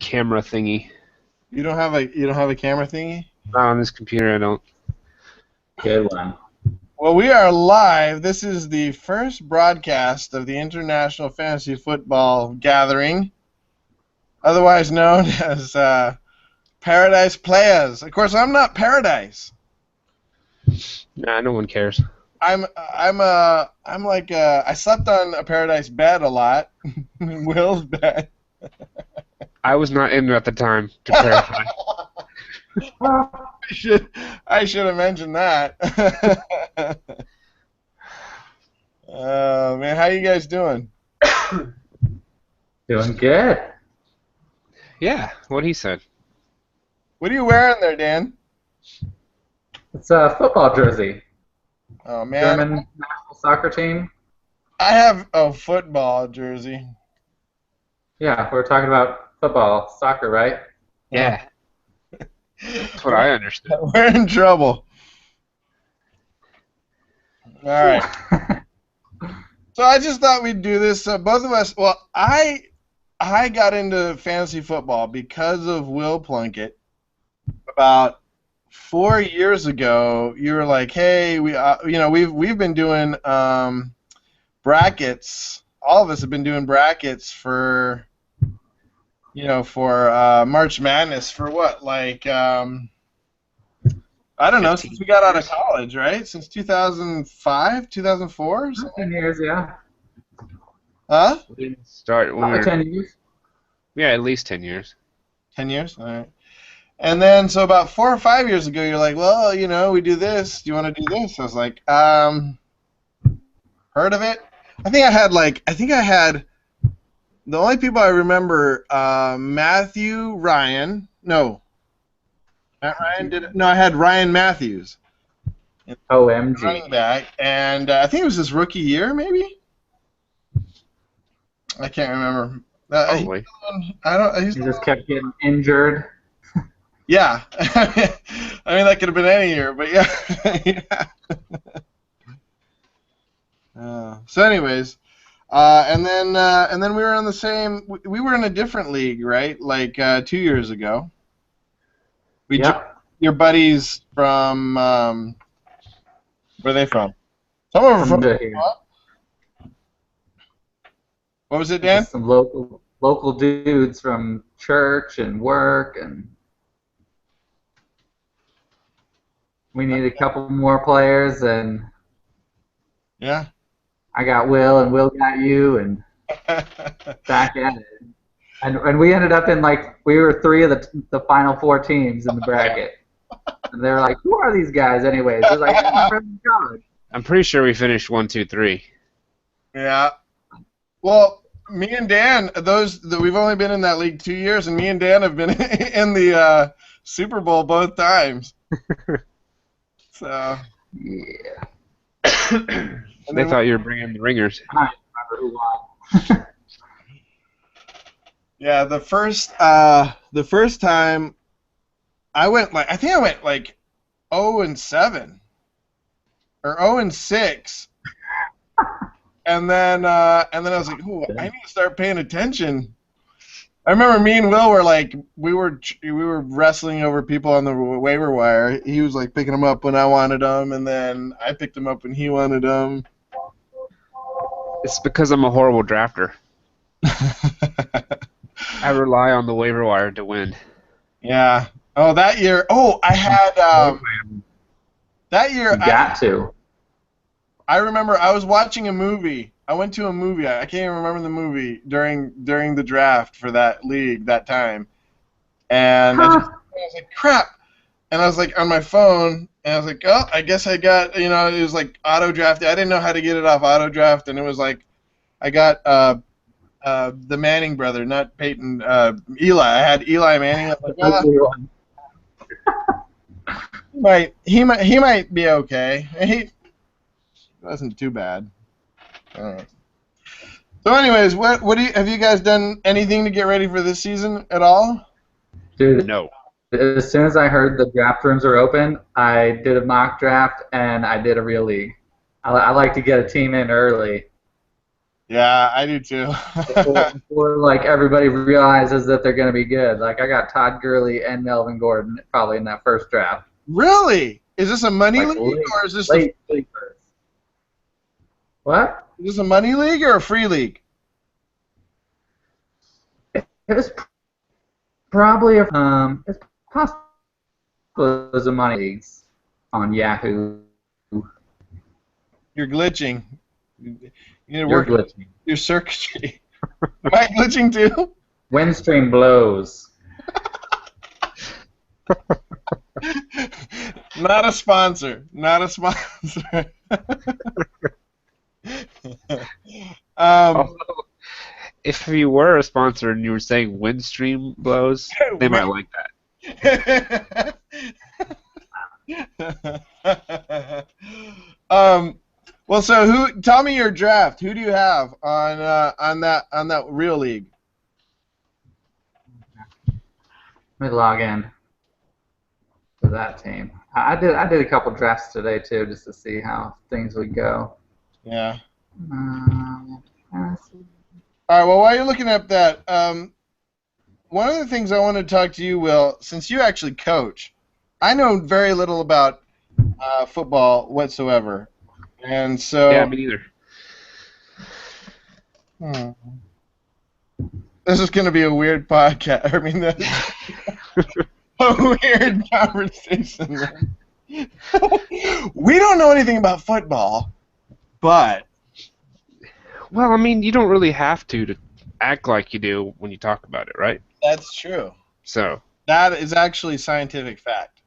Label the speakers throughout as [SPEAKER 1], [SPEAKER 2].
[SPEAKER 1] camera thingy.
[SPEAKER 2] You don't have a camera thingy?
[SPEAKER 1] Not on this computer, I don't.
[SPEAKER 3] Good one.
[SPEAKER 2] Well, we are live. This is the first broadcast of the International Fantasy Football Gathering, otherwise known as Paradise Players. Of course, I'm not Paradise.
[SPEAKER 1] Nah, no one cares.
[SPEAKER 2] I slept on a Paradise bed a lot. Will's bed.
[SPEAKER 1] I was not in there at the time to clarify.
[SPEAKER 2] I should have mentioned that. Man, how you guys doing?
[SPEAKER 3] Doing good.
[SPEAKER 1] Yeah, what he said.
[SPEAKER 2] What are you wearing there, Dan?
[SPEAKER 3] It's a football jersey.
[SPEAKER 2] Oh man,
[SPEAKER 3] German national soccer team.
[SPEAKER 2] I have a football jersey.
[SPEAKER 3] Yeah, we're talking about football, soccer, right?
[SPEAKER 1] Yeah. That's what I understood.
[SPEAKER 2] We're in trouble. All right. So I just thought we'd do this. Both of us. Well, I got into fantasy football because of Will Plunkett. About 4 years ago, you were like, "Hey, we've been doing brackets. All of us have been doing brackets for." For March Madness for what? Like, I don't know, since we got out of college, right? Since 2005, 2004?
[SPEAKER 3] 10 years, yeah.
[SPEAKER 2] Huh?
[SPEAKER 1] We didn't start when we
[SPEAKER 3] Probably
[SPEAKER 1] were,
[SPEAKER 3] 10 years.
[SPEAKER 1] yeah, at least 10 years.
[SPEAKER 2] 10 years? All right. And then, so about 4 or 5 years ago, you're like, well, we do this. Do you want to do this? I was like, heard of it? I think I had the only people I remember, Matthew Ryan. No. Matt Ryan did it? No, I had Ryan Matthews.
[SPEAKER 3] OMG.
[SPEAKER 2] Running back. And I think it was his rookie year, maybe? I can't remember.
[SPEAKER 1] Probably.
[SPEAKER 3] He just kept getting injured.
[SPEAKER 2] Yeah. I mean, that could have been any year, but yeah. So anyways. And then we were in the same. We were in a different league, right? Like 2 years ago. Your buddies from where are they from? Some of them from. What was it, Dan?
[SPEAKER 3] Some local dudes from church and work, and we need a couple more players, and
[SPEAKER 2] yeah.
[SPEAKER 3] I got Will, and Will got you, and back at it. And we ended up in, we were 3 of the final 4 teams in the bracket. And they were like, who are these guys anyways? They're like, my friends in college.
[SPEAKER 1] I'm pretty sure we finished 1, 2, 3.
[SPEAKER 2] Yeah. Well, me and Dan, we've only been in that league 2 years, and me and Dan have been in the Super Bowl both times. So.
[SPEAKER 3] Yeah.
[SPEAKER 1] They thought you were bringing the ringers.
[SPEAKER 3] I don't remember who won.
[SPEAKER 2] Yeah, the first time I went I think I went 0-7 or 0-6, and then I was like, ooh, I need to start paying attention. I remember me and Will were we were wrestling over people on the waiver wire. He was picking them up when I wanted them, and then I picked them up when he wanted them.
[SPEAKER 1] It's because I'm a horrible drafter. I rely on the waiver wire to win.
[SPEAKER 2] Yeah. Oh, that year. Oh, I had that year. I remember I was watching a movie. I went to a movie. I can't even remember the movie during the draft for that league that time, and I was like, crap. And I was on my phone, and I was like, oh, I guess I got, it was auto drafted. I didn't know how to get it off auto draft, and it was I got the Manning brother, not Peyton, Eli. I had Eli Manning. He might be okay. He wasn't too bad. All right. So, anyways, have you guys done anything to get ready for this season at all?
[SPEAKER 3] Dude,
[SPEAKER 1] no.
[SPEAKER 3] As soon as I heard the draft rooms are open, I did a mock draft and I did a real league. I like to get a team in early.
[SPEAKER 2] Yeah, I do too.
[SPEAKER 3] before like everybody realizes that they're going to be good. Like I got Todd Gurley and Melvin Gordon probably in that first draft.
[SPEAKER 2] Really? Is this a money
[SPEAKER 3] Like
[SPEAKER 2] league or is this
[SPEAKER 3] late first. What?
[SPEAKER 2] is this a money league or a free league?
[SPEAKER 3] It was probably it's possible it was a money leagues on Yahoo.
[SPEAKER 2] You're glitching. You need to
[SPEAKER 3] You're
[SPEAKER 2] work
[SPEAKER 3] glitching.
[SPEAKER 2] your circuitry. Am I glitching too?
[SPEAKER 3] Windstream blows.
[SPEAKER 2] Not a sponsor. Not a sponsor.
[SPEAKER 1] Although, if you were a sponsor and you were saying Windstream blows, they might like that.
[SPEAKER 2] Well, so who? Tell me your draft. Who do you have on that real league?
[SPEAKER 3] Let me log in to that team. I did a couple drafts today too, just to see how things would go.
[SPEAKER 2] Yeah.
[SPEAKER 3] Um,
[SPEAKER 2] All right. Well, while you're looking up that, one of the things I want to talk to you, Will, since you actually coach, I know very little about football whatsoever, and so
[SPEAKER 1] Yeah, me neither.
[SPEAKER 2] This is going to be a weird podcast. I mean, a weird conversation. We don't know anything about football, but
[SPEAKER 1] Well, I mean, you don't really have to act like you do when you talk about it, right?
[SPEAKER 2] that's true.
[SPEAKER 1] So
[SPEAKER 2] That is actually scientific fact.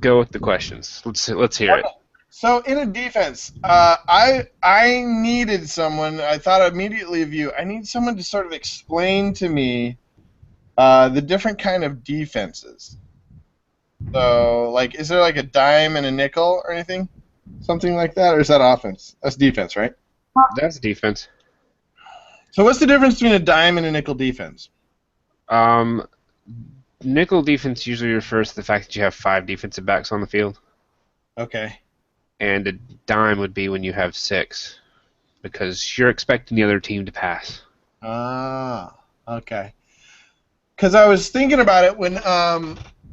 [SPEAKER 1] go with the questions. Let's hear it.
[SPEAKER 2] So in a defense, I needed someone. I thought immediately of you. I need someone to sort of explain to me the different kind of defenses. So, like, is there like a dime and a nickel or anything, something like that, or is that offense? That's defense, right?
[SPEAKER 1] That's defense.
[SPEAKER 2] So what's the difference between a dime and a nickel defense?
[SPEAKER 1] Nickel defense usually refers to the fact that you have 5 defensive backs on the field,
[SPEAKER 2] Okay.
[SPEAKER 1] and a dime would be when you have 6, because you're expecting the other team to pass.
[SPEAKER 2] Ah, okay. Because I was thinking about it when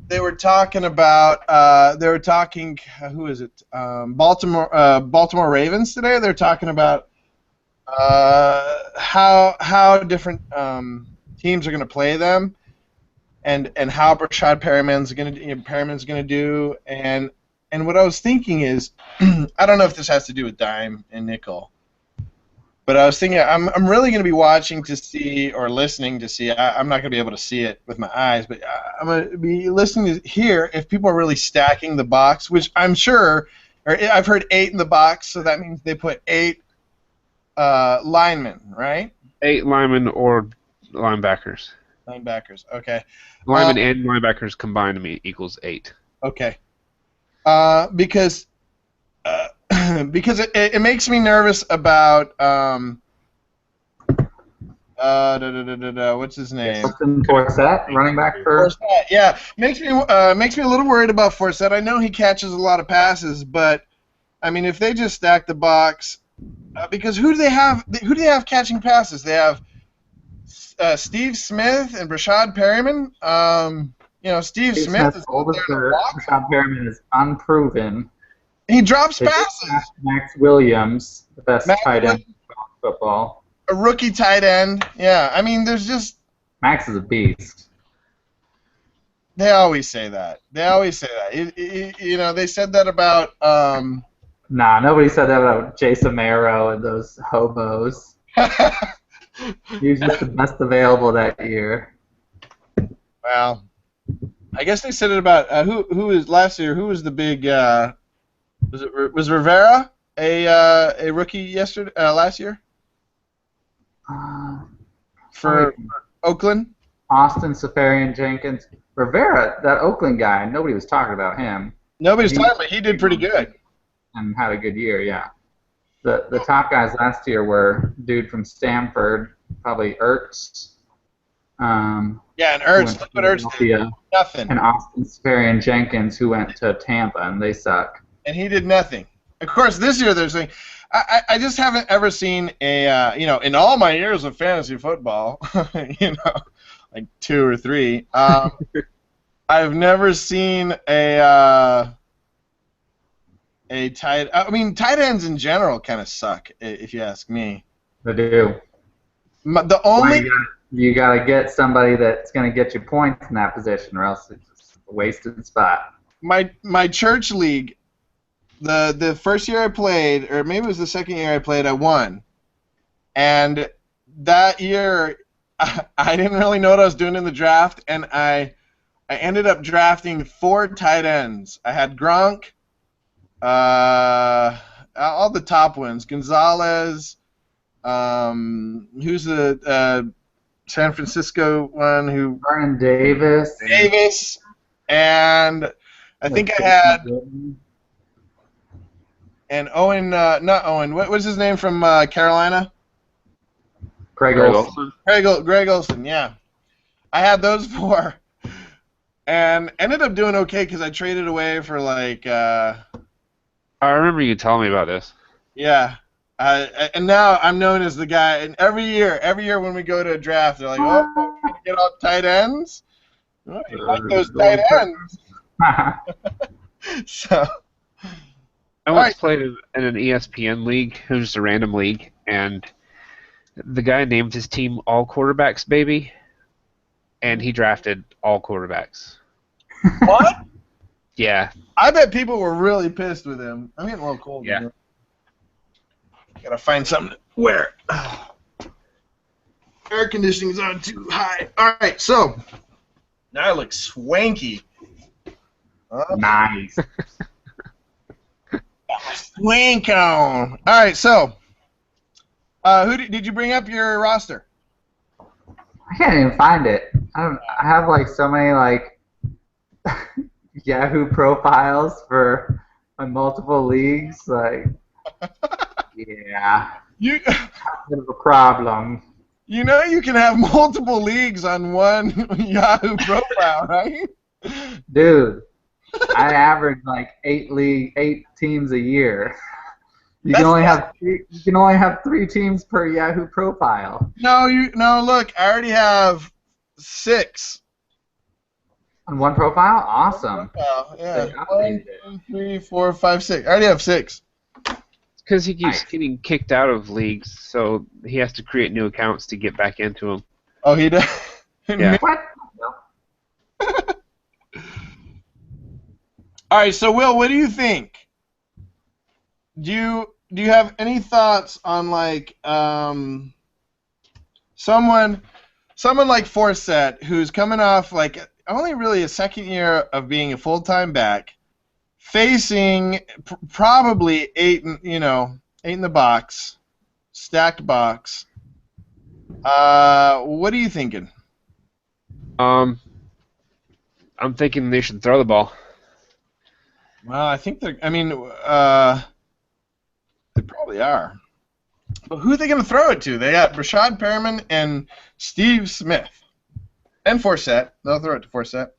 [SPEAKER 2] they were talking about who is it? Baltimore Ravens today. They're talking about how different teams are going to play them, and how Rashad Perriman's going to do, and what I was thinking is, I don't know if this has to do with dime and nickel, but I was thinking I'm really going to be watching to see, or listening to see. I'm not going to be able to see it with my eyes, but I'm going to be listening to hear if people are really stacking the box, which I'm sure, or I've heard 8 in the box, so that means they put 8 linemen, right?
[SPEAKER 1] 8 linemen or linebackers.
[SPEAKER 2] Linebackers, okay.
[SPEAKER 1] Linemen and linebackers combined to me equals 8.
[SPEAKER 2] Okay. Because it makes me nervous about what's his name?
[SPEAKER 3] Forsett, running back for.
[SPEAKER 2] Forsett, yeah, makes me a little worried about Forsett. I know he catches a lot of passes, but I mean, if they just stack the box, because who do they have? Who do they have catching passes? They have Steve Smith and Rashad Perriman. Steve Smith is
[SPEAKER 3] old Rashad Perriman is unproven.
[SPEAKER 2] He drops passes.
[SPEAKER 3] Max Williams, the best tight end in football.
[SPEAKER 2] A rookie tight end. Yeah, I mean, there's just...
[SPEAKER 3] Max is a beast.
[SPEAKER 2] They always say that. They said that about...
[SPEAKER 3] Nah, nobody said that about Jason Marrow and those hobos. He was just the best available that year.
[SPEAKER 2] Well, I guess they said it about... who was last year? Who was the big... Was Rivera a rookie last year for Oakland?
[SPEAKER 3] Austin Safarian Jenkins, Rivera, that Oakland guy. Nobody was talking about him.
[SPEAKER 2] Nobody's talking, but he did pretty good
[SPEAKER 3] and had a good year. Yeah. The top guys last year were dude from Stanford, probably Ertz.
[SPEAKER 2] Yeah, and Ertz. Look what Ertz did. Nothing.
[SPEAKER 3] And Austin Safarian Jenkins, who went to Tampa, and they suck.
[SPEAKER 2] And he did nothing. of course, this year they're saying, I just haven't ever seen a, in all my years of fantasy football, like 2 or 3, I've never seen a tight. I mean, tight ends in general kind of suck, if you ask me.
[SPEAKER 3] They do.
[SPEAKER 2] The only
[SPEAKER 3] you gotta get somebody that's gonna get you points in that position, or else it's just a wasted spot.
[SPEAKER 2] my church league, the first year I played, or maybe it was the second year I played, I won, and that year I didn't really know what I was doing in the draft, and I ended up drafting 4 tight ends. I had Gronk, all the top ones, Gonzalez. Who's the San Francisco one? Who?
[SPEAKER 3] Vernon Davis.
[SPEAKER 2] Davis, and I think I had and Owen, not Owen. What was his name from Carolina?
[SPEAKER 3] Greg Olsen.
[SPEAKER 2] Greg Olsen. Yeah, I had those 4, and ended up doing okay because I traded away for like.
[SPEAKER 1] I remember you telling me about this.
[SPEAKER 2] Yeah. And now I'm known as the guy. And every year when we go to a draft, they're like, "Oh, you get all tight ends? Oh, you like those tight ends?" So.
[SPEAKER 1] I once played in an ESPN league. It was just a random league, and the guy named his team All Quarterbacks Baby, and he drafted all quarterbacks.
[SPEAKER 2] What?
[SPEAKER 1] Yeah.
[SPEAKER 2] I bet people were really pissed with him. I'm getting a little cold.
[SPEAKER 1] Yeah.
[SPEAKER 2] Here. Gotta find something to wear. Air conditioning's on too high. All right, so now I look swanky.
[SPEAKER 3] Nice.
[SPEAKER 2] Swank on. All right, so who did you bring up your roster?
[SPEAKER 3] I can't even find it. I have like so many like Yahoo profiles for multiple leagues. Like, yeah,
[SPEAKER 2] You
[SPEAKER 3] bit of a problem.
[SPEAKER 2] you know you can have multiple leagues on one Yahoo profile, right?
[SPEAKER 3] Dude, I average like 8 teams a year. You can only have 3 teams per Yahoo profile.
[SPEAKER 2] No, look, I already have 6.
[SPEAKER 3] On one profile? Awesome.
[SPEAKER 2] Yeah.
[SPEAKER 3] They
[SPEAKER 2] 1, 2, 3, 4, 5, 6. I already have 6.
[SPEAKER 1] Because he keeps getting kicked out of leagues, so he has to create new accounts to get back into them.
[SPEAKER 2] Oh, he does?
[SPEAKER 1] Yeah.
[SPEAKER 3] What?
[SPEAKER 2] All right, so Will, what do you think? Do you have any thoughts on like someone like Forsett who's coming off like only really a second year of being a full-time back, facing probably 8 in the box, stacked box. What are you thinking?
[SPEAKER 1] I'm thinking they should throw the ball.
[SPEAKER 2] Well, I think they probably are. But who are they going to throw it to? They got Rashad Perriman and Steve Smith. And Forsett. They'll throw it to Forsett.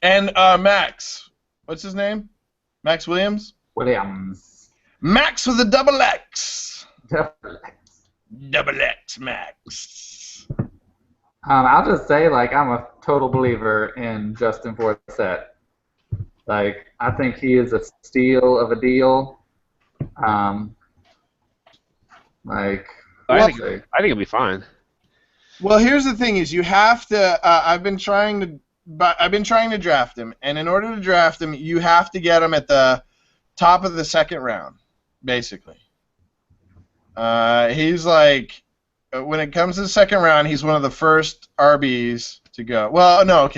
[SPEAKER 2] And Max. What's his name? Max Williams?
[SPEAKER 3] Williams.
[SPEAKER 2] Max with a double X.
[SPEAKER 3] Double
[SPEAKER 2] X Max.
[SPEAKER 3] I'll just say, like, I'm a total believer in Justin Forsett. Like, I think he is a steal of a deal. I
[SPEAKER 1] think it'll be fine.
[SPEAKER 2] Well, here's the thing: is you have to. I've been trying to draft him, and in order to draft him, you have to get him at the top of the second round, basically. He's like, when it comes to the second round, he's one of the first RBs to go. Well, no.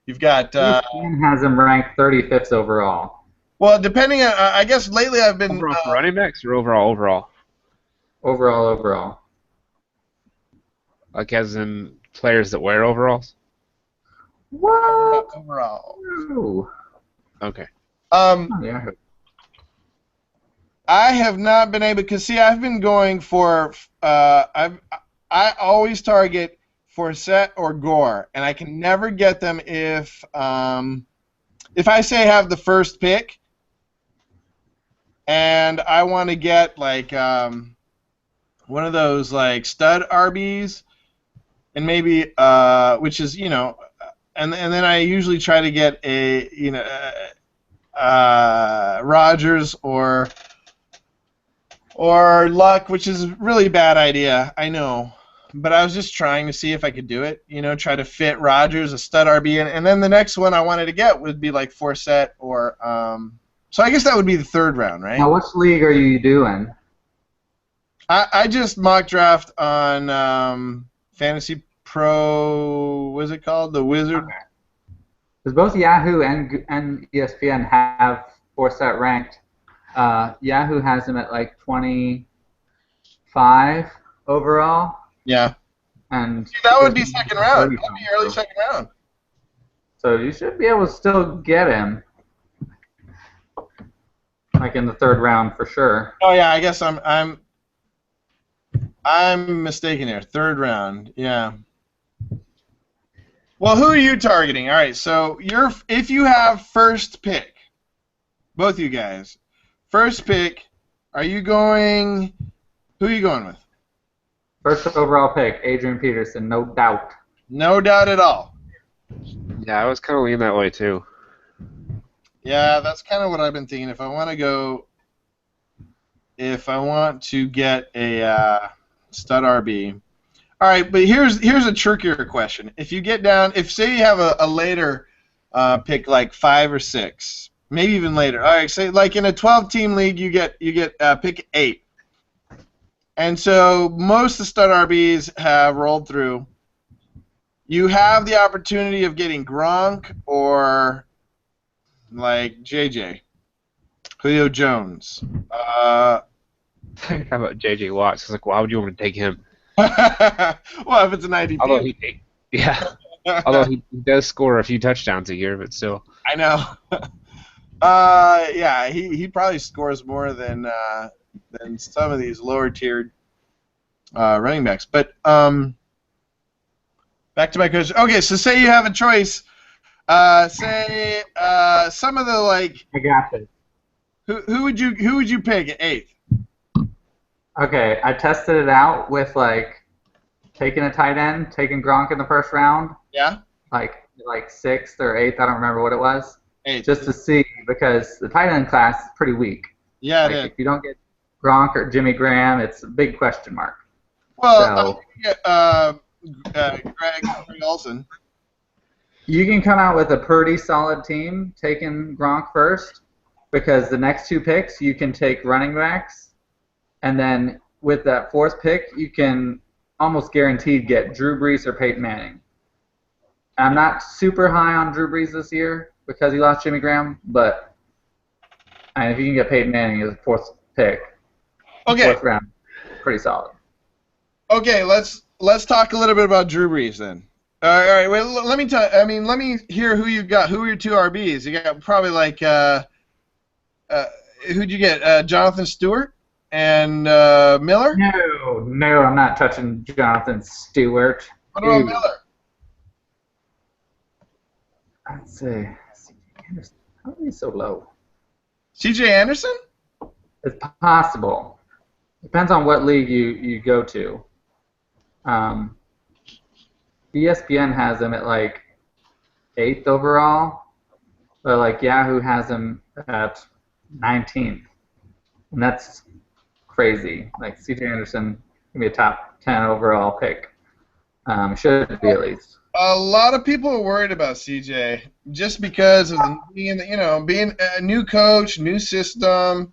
[SPEAKER 2] You've got.
[SPEAKER 3] ESPN has him ranked 35th overall.
[SPEAKER 2] Well, depending on, I guess lately I've been.
[SPEAKER 1] Overall for running backs or overall?
[SPEAKER 3] Overall.
[SPEAKER 1] Like as in players that wear overalls?
[SPEAKER 3] What?
[SPEAKER 2] Overall.
[SPEAKER 3] Ooh.
[SPEAKER 1] Okay.
[SPEAKER 3] Yeah.
[SPEAKER 2] I have not been able, because see, I've been going for. I always target Forsett or Gore, and I can never get them if I say have the first pick. and I want to get like one of those like stud RBs, and maybe which is and then I usually try to get a Rogers or Luck, which is a really bad idea, I know. But I was just trying to see if I could do it, try to fit Rogers, a stud RB, and then the next one I wanted to get would be like Forsett or so I guess that would be the third round, right?
[SPEAKER 3] Now, which league are you doing?
[SPEAKER 2] I just mock draft on Fantasy Pro, what's it called? The Wizard?
[SPEAKER 3] Okay. Because both Yahoo and ESPN have Forsett ranked. Yahoo has him at like 25 overall.
[SPEAKER 2] Yeah.
[SPEAKER 3] And
[SPEAKER 2] that would be second round. That would be early second round.
[SPEAKER 3] So you should be able to still get him, like in the third round for sure.
[SPEAKER 2] Oh yeah, I guess I'm mistaken here. Third round, yeah. Well, who are you targeting? All right, so if you have first pick, both you guys, first pick, who are you going with?
[SPEAKER 3] First overall pick, Adrian Peterson, no doubt.
[SPEAKER 2] No doubt at all.
[SPEAKER 1] Yeah, I was kind of leaning that way too.
[SPEAKER 2] Yeah, that's kind of what I've been thinking. If I want to get a stud RB. All right, but here's a trickier question. If you get down, say you have a later pick, like 5 or 6, maybe even later. All right, say like in a 12-team league, you get pick 8. And so most of the stud RBs have rolled through. You have the opportunity of getting Gronk or like JJ, Julio Jones.
[SPEAKER 1] How about JJ Watts? It's like, why would you want to take him?
[SPEAKER 2] Well, if it's an IDP.
[SPEAKER 1] Although he does score a few touchdowns a year, but still.
[SPEAKER 2] I know. Yeah, he probably scores more than some of these lower tiered running backs. But back to my question. Okay, so say you have a choice. Say some of the like.
[SPEAKER 3] I got it.
[SPEAKER 2] Who would you pick at 8th?
[SPEAKER 3] Okay, I tested it out with like taking a tight end, taking Gronk in the first round.
[SPEAKER 2] Yeah.
[SPEAKER 3] Like 6th or 8th, I don't remember what it was.
[SPEAKER 2] 8th.
[SPEAKER 3] Just to see, because the tight end class is pretty weak.
[SPEAKER 2] Yeah,
[SPEAKER 3] like,
[SPEAKER 2] it is.
[SPEAKER 3] If you don't get Gronk or Jimmy Graham, it's a big question mark.
[SPEAKER 2] Well, Greg Olsen.
[SPEAKER 3] You can come out with a pretty solid team taking Gronk first, because the next 2 picks you can take running backs, and then with that 4th pick you can almost guaranteed get Drew Brees or Peyton Manning. I'm not super high on Drew Brees this year because he lost Jimmy Graham, but if you can get Peyton Manning as a 4th pick,
[SPEAKER 2] okay,
[SPEAKER 3] 4th round, pretty solid.
[SPEAKER 2] Okay, let's talk a little bit about Drew Brees then. All right, wait. Let me hear who you got. Who are your 2 RBs? You got probably like who'd you get? Jonathan Stewart and Miller?
[SPEAKER 3] No, I'm not touching Jonathan Stewart.
[SPEAKER 2] What about Miller?
[SPEAKER 3] I'd say Anderson. How are they so low?
[SPEAKER 2] C.J. Anderson?
[SPEAKER 3] It's possible. Depends on what league you go to. ESPN has him at like 8th overall, but like Yahoo has him at 19th, and that's crazy. Like C.J. Anderson can be a top 10 overall pick. Should be at least.
[SPEAKER 2] A lot of people are worried about CJ just because of being a new coach, new system.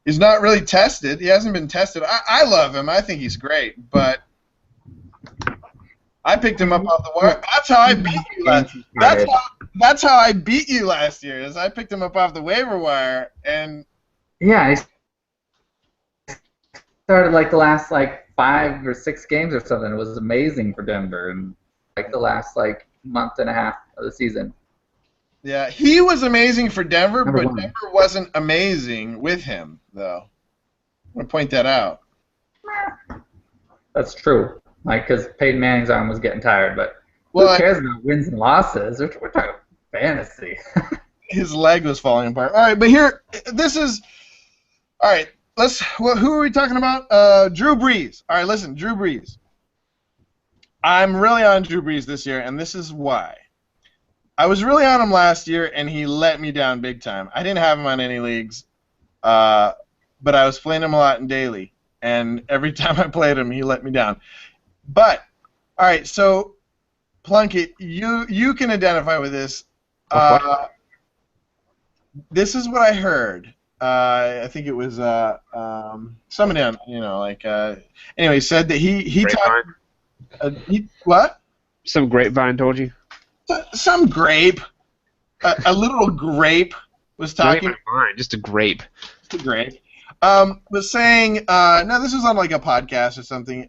[SPEAKER 2] He's not really tested. He hasn't been tested. I love him. I think he's great, but I picked him up off the wire. That's how I beat you last. That's how I beat you last year. Is I picked him up off the waiver wire, and
[SPEAKER 3] yeah, he started like the last like 5 or 6 games or something. It was amazing for Denver, and like the last like month and a half of the season.
[SPEAKER 2] Yeah, he was amazing for Denver, but Denver wasn't amazing with him, though. I want to point that out.
[SPEAKER 3] That's true. Like, because Peyton Manning's arm was getting tired, but who cares about wins and losses? We're talking fantasy.
[SPEAKER 2] his leg was falling apart. All right, but here, this is. All right, who are we talking about? Drew Brees. All right, listen, Drew Brees. I'm really on Drew Brees this year, and this is why. I was really on him last year, and he let me down big time. I didn't have him on any leagues, but I was playing him a lot in daily, and every time I played him, he let me down. But, all right, so, Plunkett, you can identify with this. This is what I heard. I think it was somebody on, anyway, said that he talked. What?
[SPEAKER 1] Some grapevine told you?
[SPEAKER 2] Some grape. A little grape was talking.
[SPEAKER 1] Not even mine, just a grape.
[SPEAKER 2] Just a grape. Was saying, no, this was on like a podcast or something,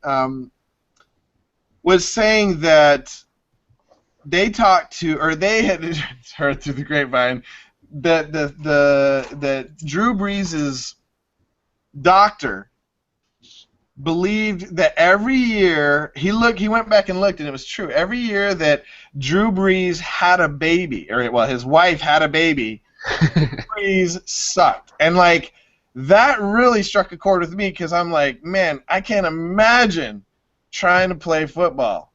[SPEAKER 2] was saying that they talked to, or they had heard through the grapevine, that Drew Brees' doctor believed that every year he went back and looked, and it was true. Every year that Drew Brees had a baby, or well, his wife had a baby, Brees sucked, and like that really struck a chord with me because I'm like, man, I can't imagine trying to play football,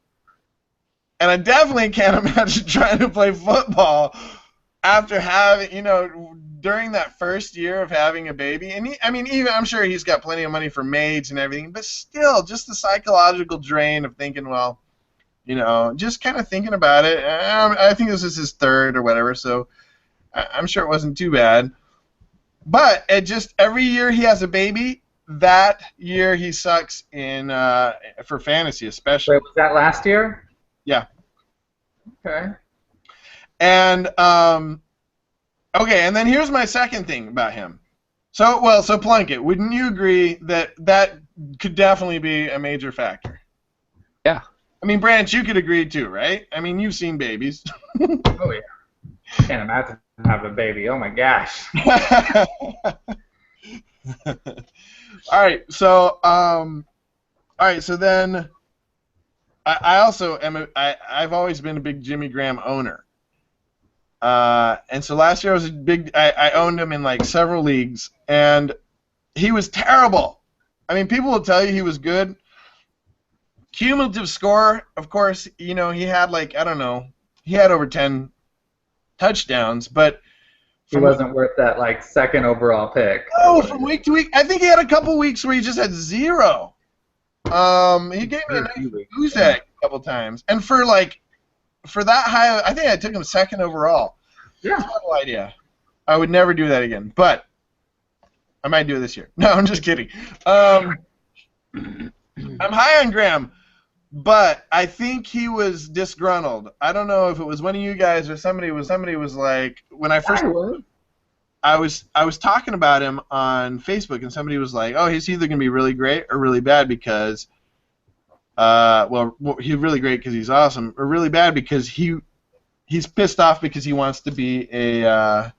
[SPEAKER 2] and I definitely can't imagine trying to play football after having, during that first year of having a baby, and even I'm sure he's got plenty of money for maids and everything, but still, just the psychological drain of thinking, well, just kind of thinking about it. I think this is his third or whatever, so I'm sure it wasn't too bad. But it just every year he has a baby, that year he sucks in for fantasy especially.
[SPEAKER 3] Wait, was that last year?
[SPEAKER 2] Yeah.
[SPEAKER 3] Okay.
[SPEAKER 2] And okay, and then here's my second thing about him. So Plunkett, wouldn't you agree that could definitely be a major factor?
[SPEAKER 1] Yeah.
[SPEAKER 2] I mean, Branch, you could agree too, right? I mean, you've seen babies.
[SPEAKER 3] Oh yeah. Can't imagine having a baby. Oh my gosh.
[SPEAKER 2] All right, so then I also am I've always been a big Jimmy Graham owner. And so last year I owned him in like several leagues, and he was terrible. I mean, people will tell you he was good. Cumulative score, of course, he had like, I don't know, he had over 10 touchdowns, but
[SPEAKER 3] he wasn't worth that like second overall pick.
[SPEAKER 2] Oh, from week to week, I think he had a couple weeks where he just had 0. He gave me a nice goose egg a couple times, and for that high, I think I took him second overall.
[SPEAKER 3] Yeah.
[SPEAKER 2] No idea. I would never do that again, but I might do it this year. No, I'm just kidding. I'm high on Graham, but I think he was disgruntled. I don't know if it was one of you guys or somebody was like, when I first I was talking about him on Facebook, and somebody was like, oh, he's either going to be really great or really bad because he's really great because he's awesome, or really bad because he's pissed off because he wants to be a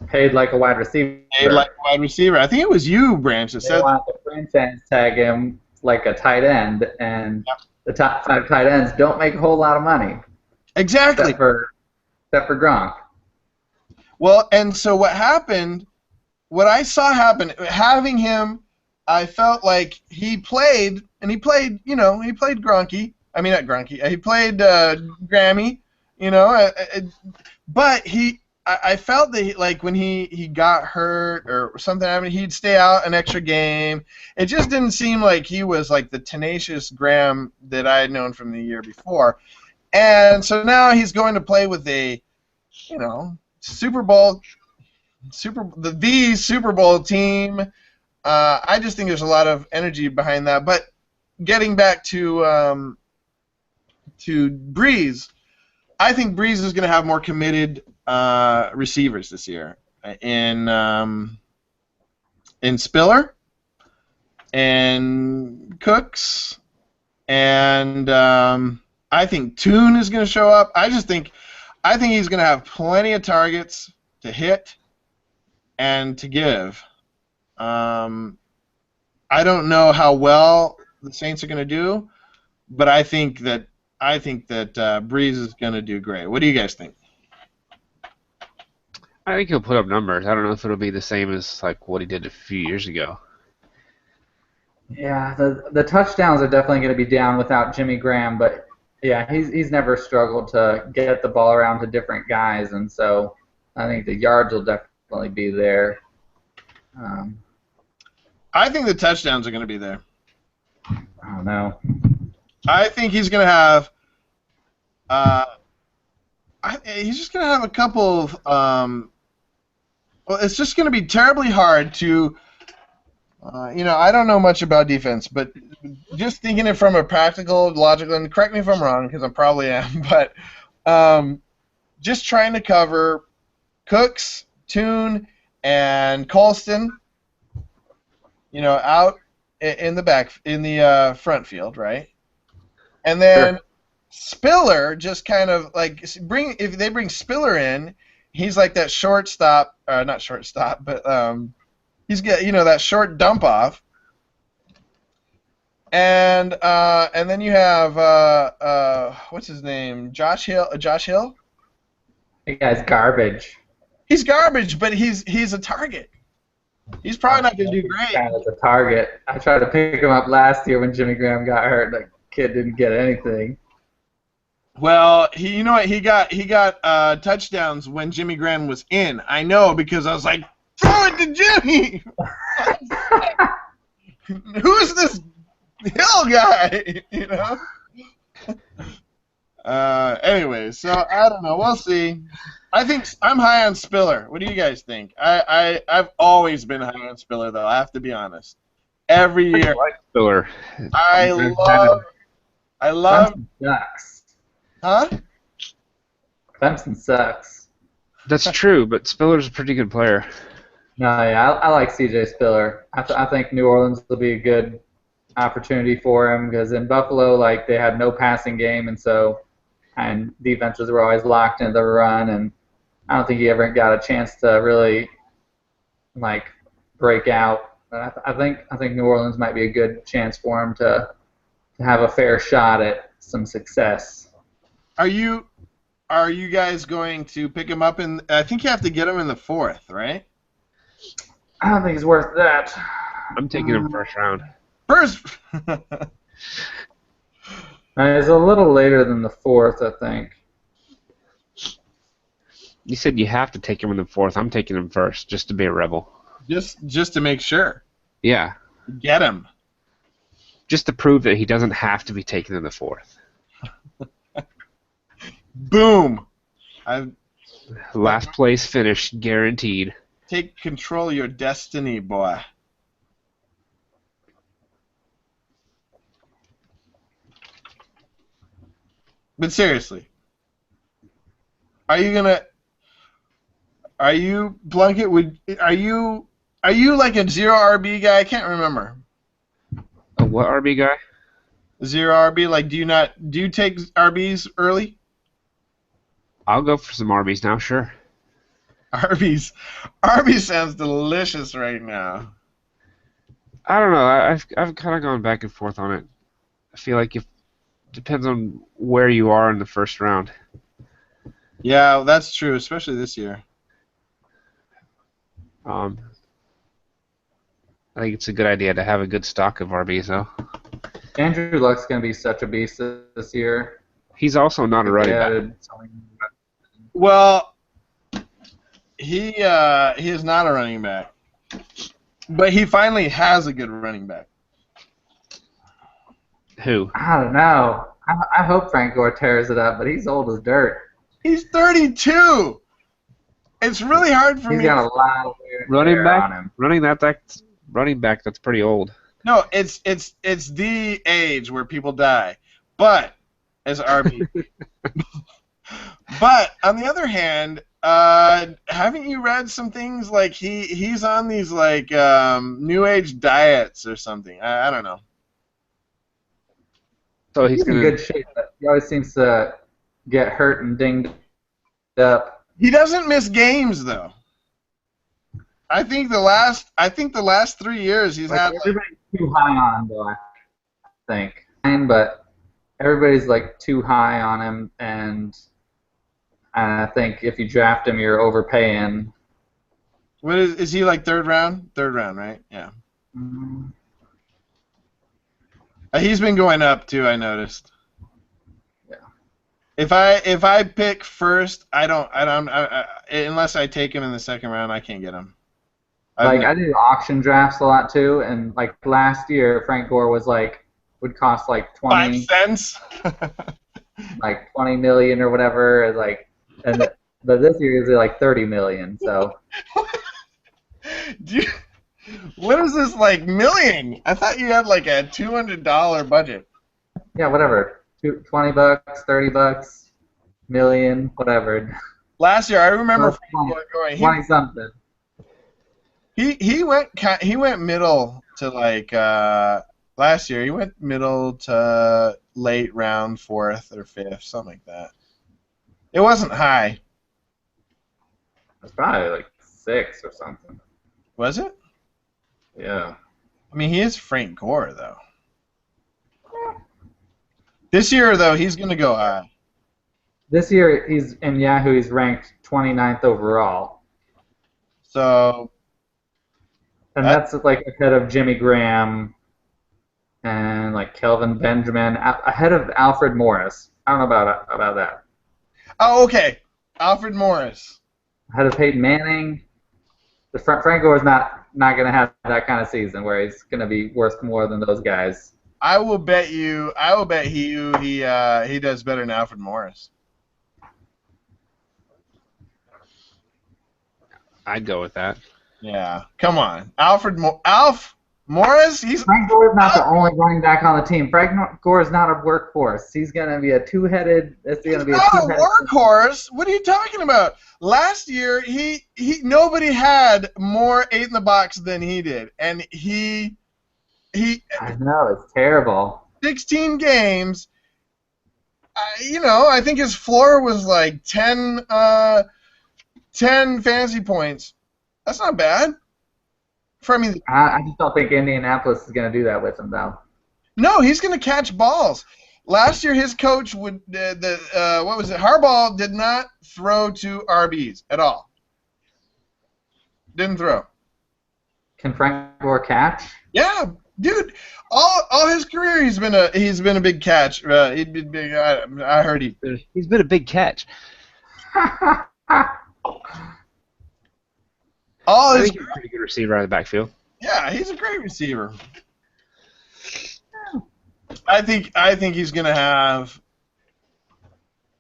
[SPEAKER 3] paid like a wide receiver.
[SPEAKER 2] Paid like a wide receiver. I think it was you, Branch, that said
[SPEAKER 3] they want to franchise tag him like a tight end, and the top 5 tight ends don't make a whole lot of money.
[SPEAKER 2] Exactly.
[SPEAKER 3] Except for Gronk.
[SPEAKER 2] Well, and so what happened, what I saw happen, having him, I felt like he played Gronky. I mean, not Gronky. He played Grammy, but I felt that like when he got hurt or something happened, he'd stay out an extra game. It just didn't seem like he was like the tenacious Graham that I had known from the year before. And so now he's going to play with a, Super Bowl team. I just think there's a lot of energy behind that. But getting back to Brees, I think Brees is going to have more committed receivers this year in Spiller and Cooks, and I think Toon is going to show up. I think he's going to have plenty of targets to hit and to give. I don't know how well the Saints are going to do, but I think that Brees is going to do great. What do you guys think?
[SPEAKER 1] I think he'll put up numbers. I don't know if it'll be the same as like what he did a few years ago.
[SPEAKER 3] Yeah, the touchdowns are definitely going to be down without Jimmy Graham, but yeah, he's never struggled to get the ball around to different guys, and so I think the yards will definitely be there.
[SPEAKER 2] I think the touchdowns are going to be there.
[SPEAKER 3] I don't know.
[SPEAKER 2] I think he's going to have. He's just going to have a couple of. Well, it's just going to be terribly hard to. I don't know much about defense, but just thinking it from a practical, logical, and correct me if I'm wrong, because I probably am, but just trying to cover Cooks, Toon, and Colston, out in the front field, right? And then Spiller just kind of like if they bring Spiller in, he's like that shortstop, not shortstop, but he's got that short dump off, and then you have what's his name, Josh Hill. Josh Hill.
[SPEAKER 3] That guy's garbage.
[SPEAKER 2] He's garbage, but he's a target. He's probably not going to do great.
[SPEAKER 3] As a target, I tried to pick him up last year when Jimmy Graham got hurt. The kid didn't get anything.
[SPEAKER 2] Well, he got touchdowns when Jimmy Graham was in. I know because I was like, throw it to Jimmy. Who's this Hill guy? Anyway, so I don't know. We'll see. I think I'm high on Spiller. What do you guys think? I've always been high on Spiller, though. I have to be honest. Every year.
[SPEAKER 1] I like Spiller.
[SPEAKER 2] I love.
[SPEAKER 3] Clemson sucks.
[SPEAKER 2] Huh?
[SPEAKER 3] Clemson sucks.
[SPEAKER 1] That's true, but Spiller's a pretty good player.
[SPEAKER 3] No, yeah, I like C.J. Spiller. I think New Orleans will be a good opportunity for him because in Buffalo, like they had no passing game, and defenses were always locked into the run, and I don't think he ever got a chance to really like break out. But I think New Orleans might be a good chance for him to have a fair shot at some success.
[SPEAKER 2] Are you guys going to pick him up in? I think you have to get him in the 4th, right?
[SPEAKER 3] I don't think it's worth that.
[SPEAKER 1] I'm taking him first round.
[SPEAKER 2] First.
[SPEAKER 3] It's a little later than the 4th, I think.
[SPEAKER 1] You said you have to take him in the 4th. I'm taking him first, just to be a rebel.
[SPEAKER 2] Just to make sure.
[SPEAKER 1] Yeah.
[SPEAKER 2] Get him.
[SPEAKER 1] Just to prove that he doesn't have to be taken in the 4th.
[SPEAKER 2] Boom.
[SPEAKER 1] Last place finish guaranteed.
[SPEAKER 2] Take control of your destiny, boy. But seriously, are you Blunkett? Are you like a 0 RB guy? I can't remember.
[SPEAKER 1] A what RB guy?
[SPEAKER 2] 0 RB. Like, do you take RBs early?
[SPEAKER 1] I'll go for some RBs now, sure.
[SPEAKER 2] Arby's sounds delicious right now.
[SPEAKER 1] I don't know. I've kind of gone back and forth on it. I feel like it depends on where you are in the first round.
[SPEAKER 2] Yeah, that's true, especially this year.
[SPEAKER 1] I think it's a good idea to have a good stock of RBs, though.
[SPEAKER 3] Andrew Luck's going to be such a beast this year.
[SPEAKER 1] He's also not a running back.
[SPEAKER 2] Well, he is not a running back, but he finally has a good running back.
[SPEAKER 1] Who?
[SPEAKER 3] I don't know. I hope Frank Gore tears it up, but he's old as dirt.
[SPEAKER 2] He's 32. It's really hard for me.
[SPEAKER 3] He's got a lot of
[SPEAKER 1] running back
[SPEAKER 3] on him.
[SPEAKER 1] Running back. That's pretty old.
[SPEAKER 2] No, it's the age where people die, but as RB. But on the other hand, haven't you read some things like he's on these like new age diets or something? I don't know.
[SPEAKER 1] So he's
[SPEAKER 3] in good shape, but he always seems to get hurt and dinged up.
[SPEAKER 2] He doesn't miss games though. I think the last 3 years he's had.
[SPEAKER 3] Everybody's too high on him, though. I think, but everybody's like too high on him, and I think if you draft him, you're overpaying.
[SPEAKER 2] What is he like? Third round? Third round, right? Yeah.
[SPEAKER 3] Mm,
[SPEAKER 2] He's been going up too. I noticed.
[SPEAKER 3] yeah.
[SPEAKER 2] If I pick first, unless I take him in the second round, I can't get him.
[SPEAKER 3] Like I do auction drafts a lot too, and like last year, Frank Gore would cost like
[SPEAKER 2] 5 cents.
[SPEAKER 3] like 20 million or whatever, but this year is like 30 million. So
[SPEAKER 2] What is this like million? I thought you had like a $200 budget.
[SPEAKER 3] yeah, whatever, $20, $30, million, whatever.
[SPEAKER 2] Last year, I remember
[SPEAKER 3] So
[SPEAKER 2] going.
[SPEAKER 3] 20 something.
[SPEAKER 2] He went middle to like last year. He went middle to late round, fourth or fifth, something like that. It wasn't high.
[SPEAKER 3] It's probably like 6 or something.
[SPEAKER 2] Was it?
[SPEAKER 3] Yeah.
[SPEAKER 2] I mean, he is Frank Gore though. This year though, he's gonna go high.
[SPEAKER 3] This year he's in Yahoo. He's ranked 29th overall.
[SPEAKER 2] So.
[SPEAKER 3] And that's like ahead of Jimmy Graham and like Kelvin Benjamin, ahead of Alfred Morris. I don't know about that.
[SPEAKER 2] Oh, okay. Alfred Morris.
[SPEAKER 3] Ahead of Peyton Manning. Frank Gore is not going to have that kind of season where he's going to be worth more than those guys.
[SPEAKER 2] I will bet he does better than Alfred Morris.
[SPEAKER 1] I'd go with that.
[SPEAKER 2] Yeah, come on, Alf Morris.
[SPEAKER 3] Frank Gore is not the only running back on the team. Frank Gore is not a workhorse. He's going to be a two-headed. It's going to be a two-headed
[SPEAKER 2] workhorse. What are you talking about? Last year, nobody had more 8 in the box than he did, and he.
[SPEAKER 3] I know, it's terrible.
[SPEAKER 2] 16 games. I think his floor was like 10 fantasy points. That's not bad.
[SPEAKER 3] I just don't think Indianapolis is going to do that with him, though.
[SPEAKER 2] No, he's going to catch balls. Last year, his coach Harbaugh did not throw to RBs at all. Didn't throw.
[SPEAKER 3] Can Frank Gore catch?
[SPEAKER 2] Yeah, dude. All his career, he's been a big catch. He'd been big. I heard
[SPEAKER 1] he's been a big catch. I think he's a pretty good receiver out of the backfield.
[SPEAKER 2] Yeah, he's a great receiver. I think he's gonna have.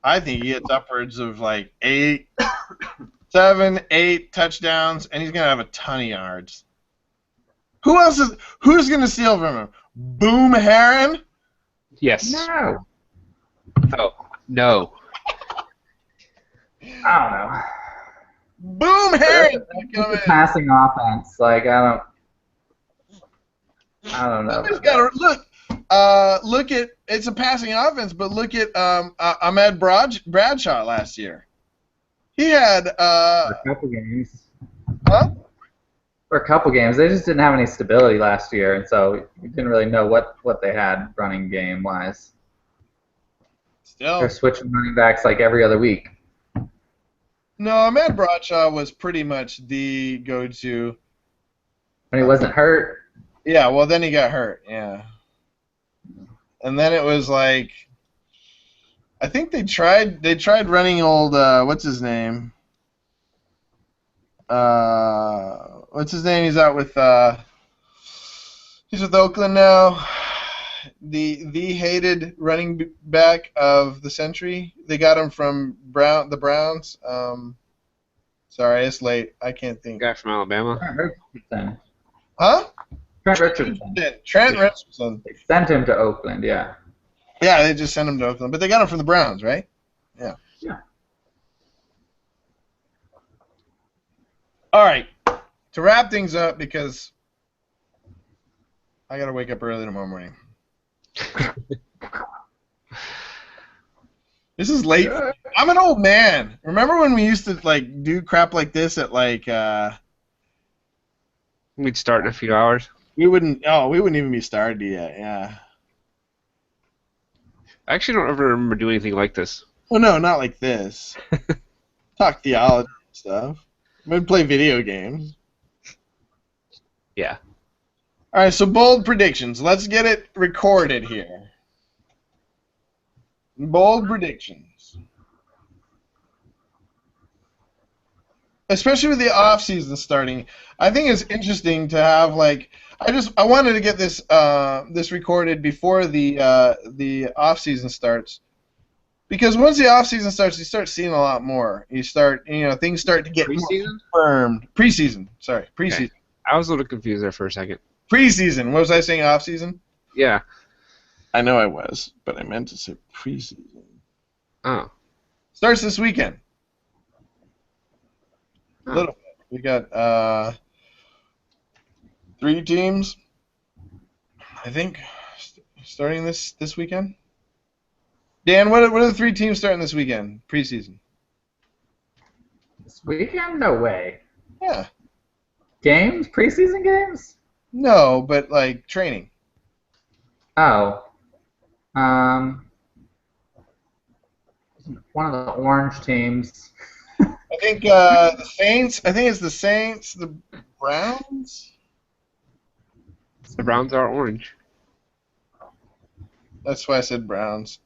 [SPEAKER 2] I think he gets upwards of like 7, 8 touchdowns, and he's gonna have a ton of yards. Who's gonna steal from him? Boom Heron?
[SPEAKER 1] Yes.
[SPEAKER 3] No.
[SPEAKER 1] Oh, no.
[SPEAKER 3] I don't know.
[SPEAKER 2] Boom Heron!
[SPEAKER 3] It's a passing offense. Like I don't know.
[SPEAKER 2] Somebody's got to look at it's a passing offense, but look at Ahmed Bradshaw last year. He had
[SPEAKER 3] For a couple games.
[SPEAKER 2] Huh?
[SPEAKER 3] For a couple games, they just didn't have any stability last year, and so you didn't really know what they had running game wise.
[SPEAKER 2] Still,
[SPEAKER 3] they're switching running backs like every other week.
[SPEAKER 2] No, Ahmed Bradshaw was pretty much the go-to.
[SPEAKER 3] When he wasn't hurt.
[SPEAKER 2] Yeah, well then he got hurt. Yeah, and then it was like, I think they tried running old what's his name? What's his name? He's out with he's with Oakland now. The hated running back of the century. They got him from the Browns. Sorry, it's late. I can't think.
[SPEAKER 1] Guy from Alabama.
[SPEAKER 2] Huh?
[SPEAKER 3] Trent Richardson.
[SPEAKER 2] Trent Richardson.
[SPEAKER 3] They sent him to Oakland, yeah.
[SPEAKER 2] Yeah, they just sent him to Oakland, but they got him from the Browns, right? Yeah.
[SPEAKER 3] Yeah.
[SPEAKER 2] All right. To wrap things up, because I gotta wake up early tomorrow morning. This is late. I'm an old man. Remember when we used to like do crap like this at like
[SPEAKER 1] we'd start in a few hours.
[SPEAKER 2] We wouldn't even be started yet, yeah.
[SPEAKER 1] I actually don't ever remember doing anything like this.
[SPEAKER 2] Well, no, not like this. Talk theology and stuff. I'm gonna play video games.
[SPEAKER 1] Yeah.
[SPEAKER 2] All right, so bold predictions. Let's get it recorded here. Bold predictions. Especially with the off season starting, I think it's interesting to have I wanted to get this this recorded before the off season starts, because once the off season starts, you start seeing a lot more. Things start to get more
[SPEAKER 1] Preseason?
[SPEAKER 2] confirmed. Preseason, sorry, preseason.
[SPEAKER 1] Okay. I was a little confused there for a second.
[SPEAKER 2] Preseason. What was I saying? Off season?
[SPEAKER 1] Yeah.
[SPEAKER 2] I know I was, but I meant to say preseason.
[SPEAKER 1] Oh.
[SPEAKER 2] Starts this weekend.
[SPEAKER 1] Oh.
[SPEAKER 2] Little bit. We got 3 teams, I think, starting this weekend. Dan, what are the 3 teams starting this weekend? Preseason.
[SPEAKER 3] This weekend? No way.
[SPEAKER 2] Yeah.
[SPEAKER 3] Games? Preseason games?
[SPEAKER 2] No, but like training.
[SPEAKER 3] Oh. One of the orange teams.
[SPEAKER 2] I think the Saints. I think it's the Saints, the Browns.
[SPEAKER 1] The Browns are orange.
[SPEAKER 2] That's why I said Browns.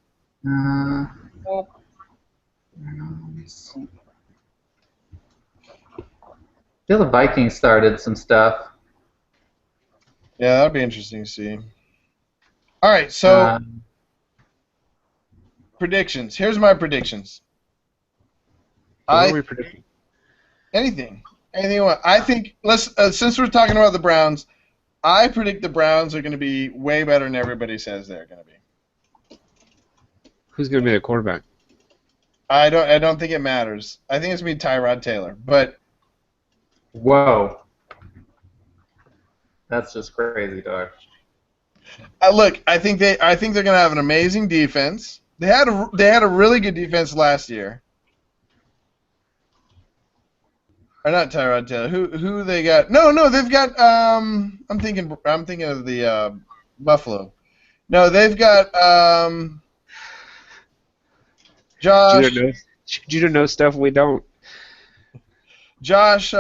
[SPEAKER 3] Browns. I feel the Vikings started some stuff.
[SPEAKER 2] Yeah, that'd be interesting to see. All right, so predictions. Here's my predictions.
[SPEAKER 1] What are we predicting?
[SPEAKER 2] Anything you want. I think since we're talking about the Browns, I predict the Browns are going to be way better than everybody says they're going to be.
[SPEAKER 1] Who's going to be the quarterback?
[SPEAKER 2] I don't think it matters. I think it's going to be Tyrod Taylor, but.
[SPEAKER 3] Whoa. That's just crazy, dog.
[SPEAKER 2] Look, I think they're going to have an amazing defense. They had a really good defense last year. Or not Tyrod Taylor. Who they got? No, they've got. I'm thinking of the Buffalo. No, they've got Josh.
[SPEAKER 1] Judah knows stuff we don't.
[SPEAKER 2] Josh,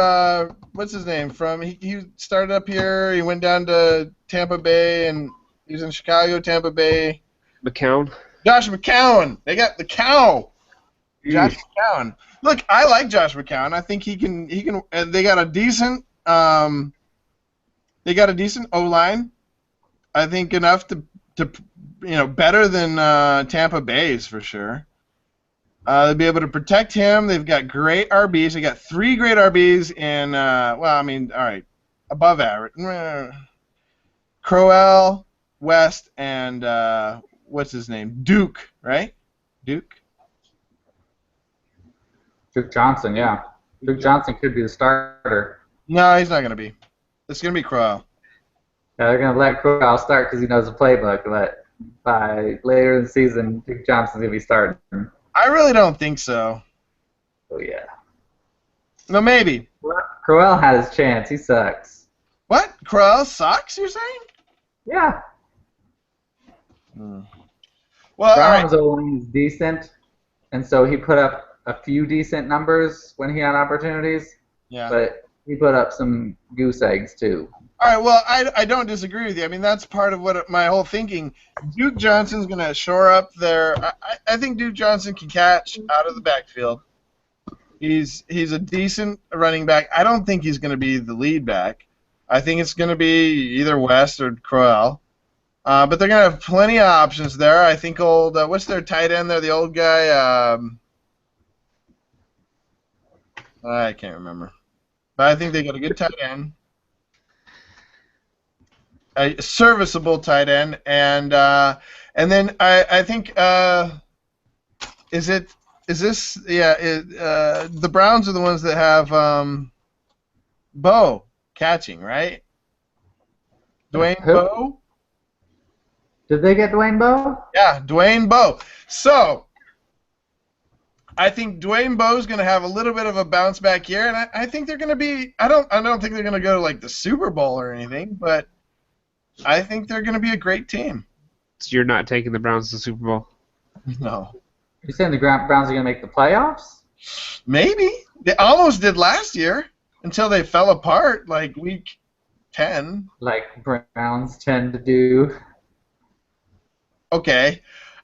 [SPEAKER 2] what's his name? He started up here. He went down to Tampa Bay, and he was in Chicago, Tampa Bay.
[SPEAKER 1] McCown.
[SPEAKER 2] Josh McCown. They got the cow. Josh McCown. Look, I like Josh McCown. I think he can. And they got a decent. They got a decent O-line. I think enough to better than Tampa Bay's for sure. They'll be able to protect him. They've got great RBs. They got 3 great RBs in. All right, above average. Crowell, West, and what's his name? Duke, right? Duke
[SPEAKER 3] Johnson, yeah. Duke Johnson could be the starter.
[SPEAKER 2] No, he's not going to be. It's going to be Crowell.
[SPEAKER 3] Yeah, they're going to let Crowell start because he knows the playbook, but by later in the season, Duke Johnson's going to be starting.
[SPEAKER 2] I really don't think so.
[SPEAKER 3] Oh, yeah.
[SPEAKER 2] No, maybe.
[SPEAKER 3] Crowell had his chance. He sucks.
[SPEAKER 2] What? Crowell sucks, you're saying?
[SPEAKER 3] Yeah.
[SPEAKER 2] Well,
[SPEAKER 3] Brown's O-line is decent, and so he put up a few decent numbers when he had opportunities.
[SPEAKER 2] Yeah.
[SPEAKER 3] But he put up some goose eggs, too.
[SPEAKER 2] All right, well, I don't disagree with you. I mean, that's part of what my whole thinking. Duke Johnson's going to shore up their. I think Duke Johnson can catch out of the backfield. He's a decent running back. I don't think he's going to be the lead back. I think it's going to be either West or Crowell. But they're going to have plenty of options there. I think what's their tight end there? The old guy. I can't remember. But I think they got a good tight end. A serviceable tight end, and then I think the Browns are the ones that have Bo catching, right? Dwayne Bowe?
[SPEAKER 3] Did they get Dwayne Bowe?
[SPEAKER 2] Yeah, Dwayne Bowe. So I think Dwayne Bowe's going to have a little bit of a bounce back year, and I think they're going to be. I don't think they're going to go to like the Super Bowl or anything, but I think they're going to be a great team.
[SPEAKER 1] So you're not taking the Browns to the Super Bowl?
[SPEAKER 2] No.
[SPEAKER 3] You're saying the Browns are going to make the playoffs?
[SPEAKER 2] Maybe. They almost did last year until they fell apart like week 10.
[SPEAKER 3] Like Browns tend to do.
[SPEAKER 2] Okay.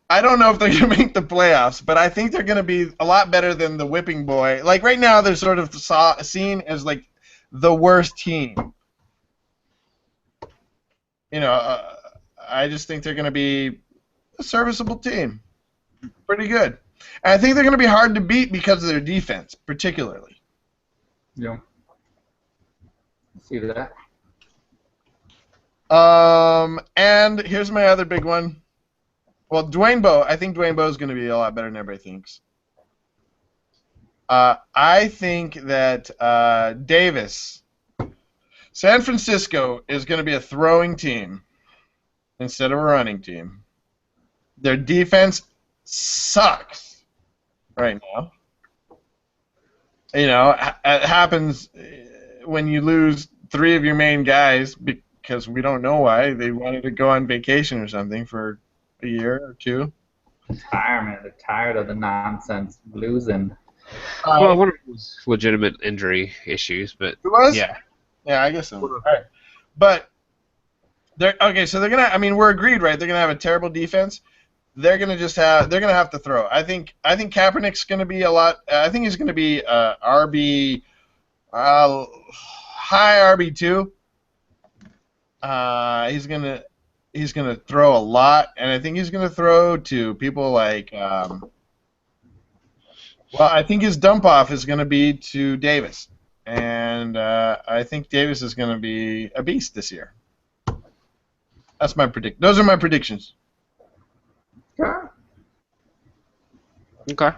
[SPEAKER 2] I don't know if they're going to make the playoffs, but I think they're going to be a lot better than the whipping boy. Like right now, they're sort of seen as like the worst team. You know, I just think they're going to be a serviceable team. Pretty good. And I think they're going to be hard to beat because of their defense, particularly.
[SPEAKER 3] Yeah. See that.
[SPEAKER 2] And here's my other big one. Well, Dwayne Bowe. I think Dwayne Bowe is going to be a lot better than everybody thinks. I think that Davis, San Francisco is going to be a throwing team instead of a running team. Their defense sucks right now. You know, it happens when you lose 3 of your main guys because we don't know why. They wanted to go on vacation or something for a year or 2.
[SPEAKER 3] Retirement. They're tired of the nonsense losing.
[SPEAKER 1] Well, I wonder if it was legitimate injury issues, but
[SPEAKER 2] it was?
[SPEAKER 1] Yeah,
[SPEAKER 2] I guess so. All right. But okay, so they're gonna. I mean, we're agreed, right? They're gonna have a terrible defense. They're gonna have to throw. I think Kaepernick's gonna be a lot. I think he's gonna be RB, high RB2. He's gonna throw a lot, and I think he's gonna throw to people like. Well, I think his dump off is gonna be to Davis, and I think Davis is gonna be a beast this year. That's my predict. Those are my predictions.
[SPEAKER 1] Okay.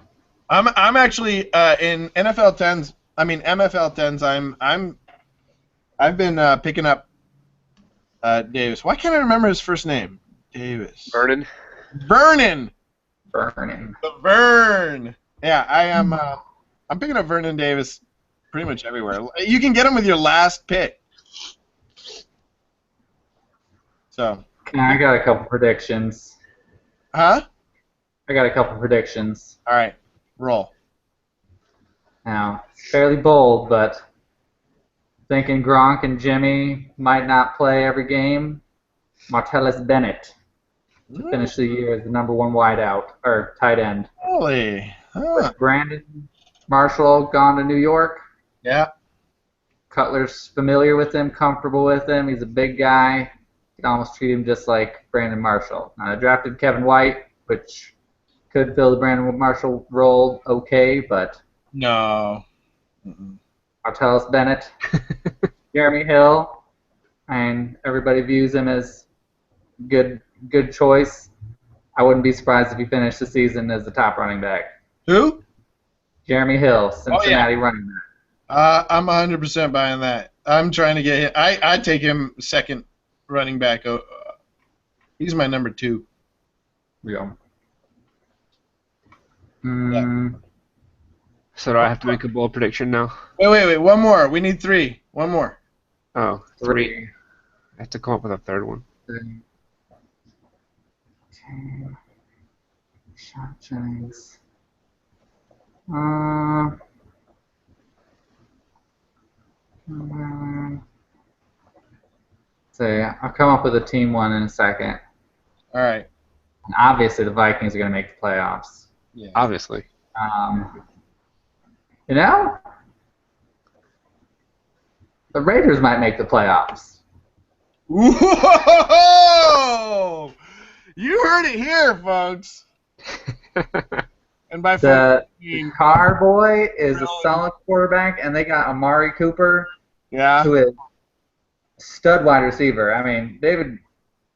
[SPEAKER 2] I'm actually in NFL 10s. I mean MFL 10s. I've been picking up Davis. Why can't I remember his first name? Davis.
[SPEAKER 1] Vernon.
[SPEAKER 3] Vernon.
[SPEAKER 2] The Vern. Yeah, I am. I'm picking up Vernon Davis pretty much everywhere. You can get him with your last pick. So.
[SPEAKER 3] I got a couple predictions.
[SPEAKER 2] Huh?
[SPEAKER 3] I got a couple predictions.
[SPEAKER 2] All right, roll.
[SPEAKER 3] Now, fairly bold, but thinking Gronk and Jimmy might not play every game. Martellus Bennett to finish the year as the #1 wideout or tight end.
[SPEAKER 2] Really? Huh.
[SPEAKER 3] Brandon Marshall gone to New York.
[SPEAKER 2] Yeah.
[SPEAKER 3] Cutler's familiar with him, comfortable with him. He's a big guy. You can almost treat him just like Brandon Marshall. I drafted Kevin White, which could fill the Brandon Marshall role okay, but
[SPEAKER 2] no.
[SPEAKER 3] Martellus Bennett, Jeremy Hill, and everybody views him as good choice. I wouldn't be surprised if he finished the season as the top running back.
[SPEAKER 2] Who?
[SPEAKER 3] Jeremy Hill, Cincinnati running back.
[SPEAKER 2] I'm 100% buying that. I'm trying to get him. I'd take him second running back. He's my number 2.
[SPEAKER 3] Yeah.
[SPEAKER 1] So do I have to make a bold prediction now?
[SPEAKER 2] Wait. One more. We need 3. One more.
[SPEAKER 1] Oh, 3. I have to come up with a third one.
[SPEAKER 3] Shot Jennings. I'll come up with a team one in a second.
[SPEAKER 2] All right.
[SPEAKER 3] And obviously, the Vikings are going to make the playoffs.
[SPEAKER 2] Yeah.
[SPEAKER 1] Obviously.
[SPEAKER 3] You know, the Raiders might make the playoffs.
[SPEAKER 2] Whoa! You heard it here, folks. And by
[SPEAKER 3] the Carr boy is a solid quarterback, and they got Amari Cooper, who is stud wide receiver. I mean,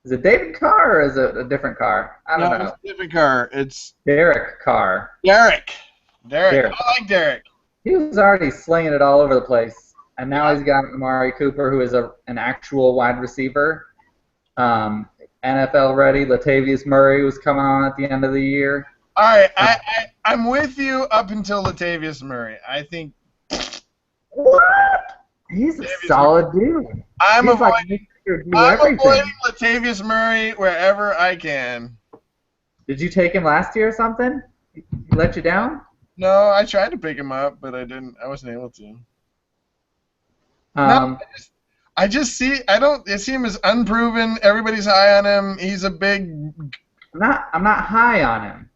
[SPEAKER 3] is it David Carr or is it a different Carr? I don't know.
[SPEAKER 2] It's a different Carr. It's
[SPEAKER 3] Derek Carr.
[SPEAKER 2] Derek. I like Derek.
[SPEAKER 3] He was already slinging it all over the place, and now he's got Amari Cooper, who is an actual wide receiver. NFL ready. Latavius Murray was coming on at the end of the year.
[SPEAKER 2] All right, I'm with you up until Latavius Murray. I think.
[SPEAKER 3] What? He's a solid dude.
[SPEAKER 2] I'm avoiding Latavius Murray wherever I can.
[SPEAKER 3] Did you take him last year or something? He let you down?
[SPEAKER 2] No, I tried to pick him up, but I didn't. I wasn't able to. No,
[SPEAKER 3] Um,
[SPEAKER 2] I just see. I don't. I see him as unproven. Everybody's high on him. He's a big.
[SPEAKER 3] I'm not high on him.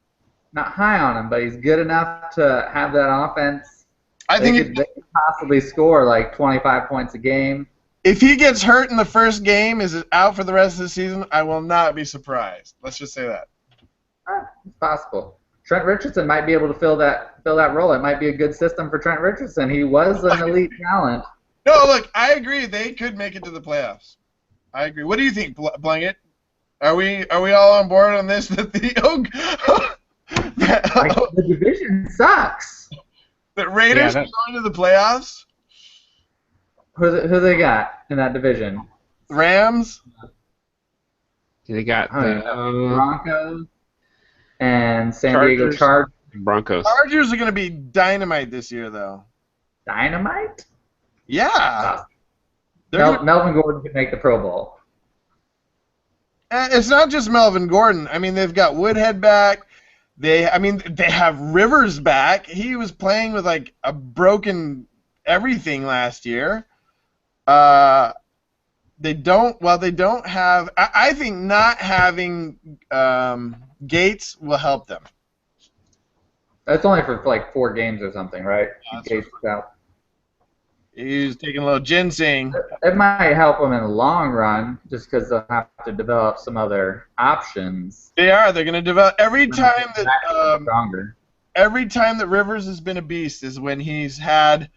[SPEAKER 3] Not high on him, but he's good enough to have that offense.
[SPEAKER 2] I
[SPEAKER 3] They
[SPEAKER 2] think
[SPEAKER 3] could possibly score like 25 points a game.
[SPEAKER 2] if he gets hurt in the first game, is out for the rest of the season, I will not be surprised. Let's just say that.
[SPEAKER 3] It's possible. Trent Richardson might be able to fill that role. It might be a good system for Trent Richardson. He was an elite talent.
[SPEAKER 2] No, look, I agree. They could make it to the playoffs. I agree. What do you think, Blanket? Are we all on board on this? That the
[SPEAKER 3] The division sucks.
[SPEAKER 2] the Raiders are going to the playoffs?
[SPEAKER 3] Who they got in that division?
[SPEAKER 2] Rams.
[SPEAKER 1] They got the
[SPEAKER 3] Broncos and San Diego Chargers.
[SPEAKER 1] Broncos.
[SPEAKER 2] Chargers are going to be dynamite this year, though.
[SPEAKER 3] Dynamite?
[SPEAKER 2] Yeah.
[SPEAKER 3] Melvin Gordon could make the Pro Bowl.
[SPEAKER 2] It's not just Melvin Gordon. I mean, they've got Woodhead back. They have Rivers back. He was playing with like a broken everything last year. They don't have. I think not having Gates will help them.
[SPEAKER 3] That's only for like 4 games or something, right? Gates out.
[SPEAKER 2] He's taking a little ginseng.
[SPEAKER 3] It might help them in the long run, just because they'll have to develop some other options.
[SPEAKER 2] They are. They're going to develop every time
[SPEAKER 3] stronger.
[SPEAKER 2] Every time that Rivers has been a beast is when he's had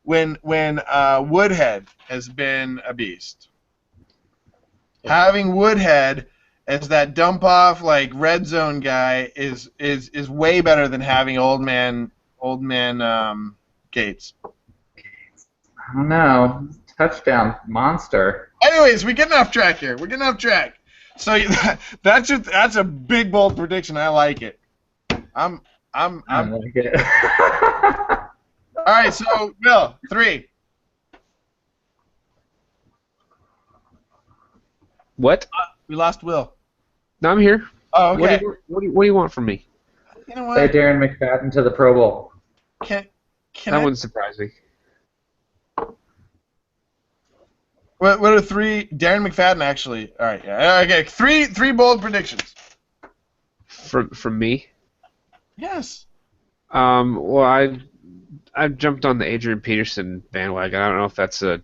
[SPEAKER 2] when Woodhead has been a beast. Having Woodhead as that dump off like red zone guy is way better than having old man Gates.
[SPEAKER 3] I don't know. Touchdown monster.
[SPEAKER 2] Anyways, we're getting off track here. We're getting off track. So that's a big bold prediction. I like it.
[SPEAKER 3] I like it.
[SPEAKER 2] All right. So Bill, 3.
[SPEAKER 1] What?
[SPEAKER 2] We lost Will.
[SPEAKER 1] No, I'm here.
[SPEAKER 2] Oh, okay.
[SPEAKER 1] What do you want from me?
[SPEAKER 2] You know what?
[SPEAKER 3] Say Darren McFadden to the Pro Bowl.
[SPEAKER 2] Can
[SPEAKER 1] that wouldn't surprise me.
[SPEAKER 2] What are 3? Darren McFadden, actually. All right, yeah. Okay, 3 bold predictions.
[SPEAKER 1] From me?
[SPEAKER 2] Yes.
[SPEAKER 1] Well, I've jumped on the Adrian Peterson bandwagon. I don't know if that's a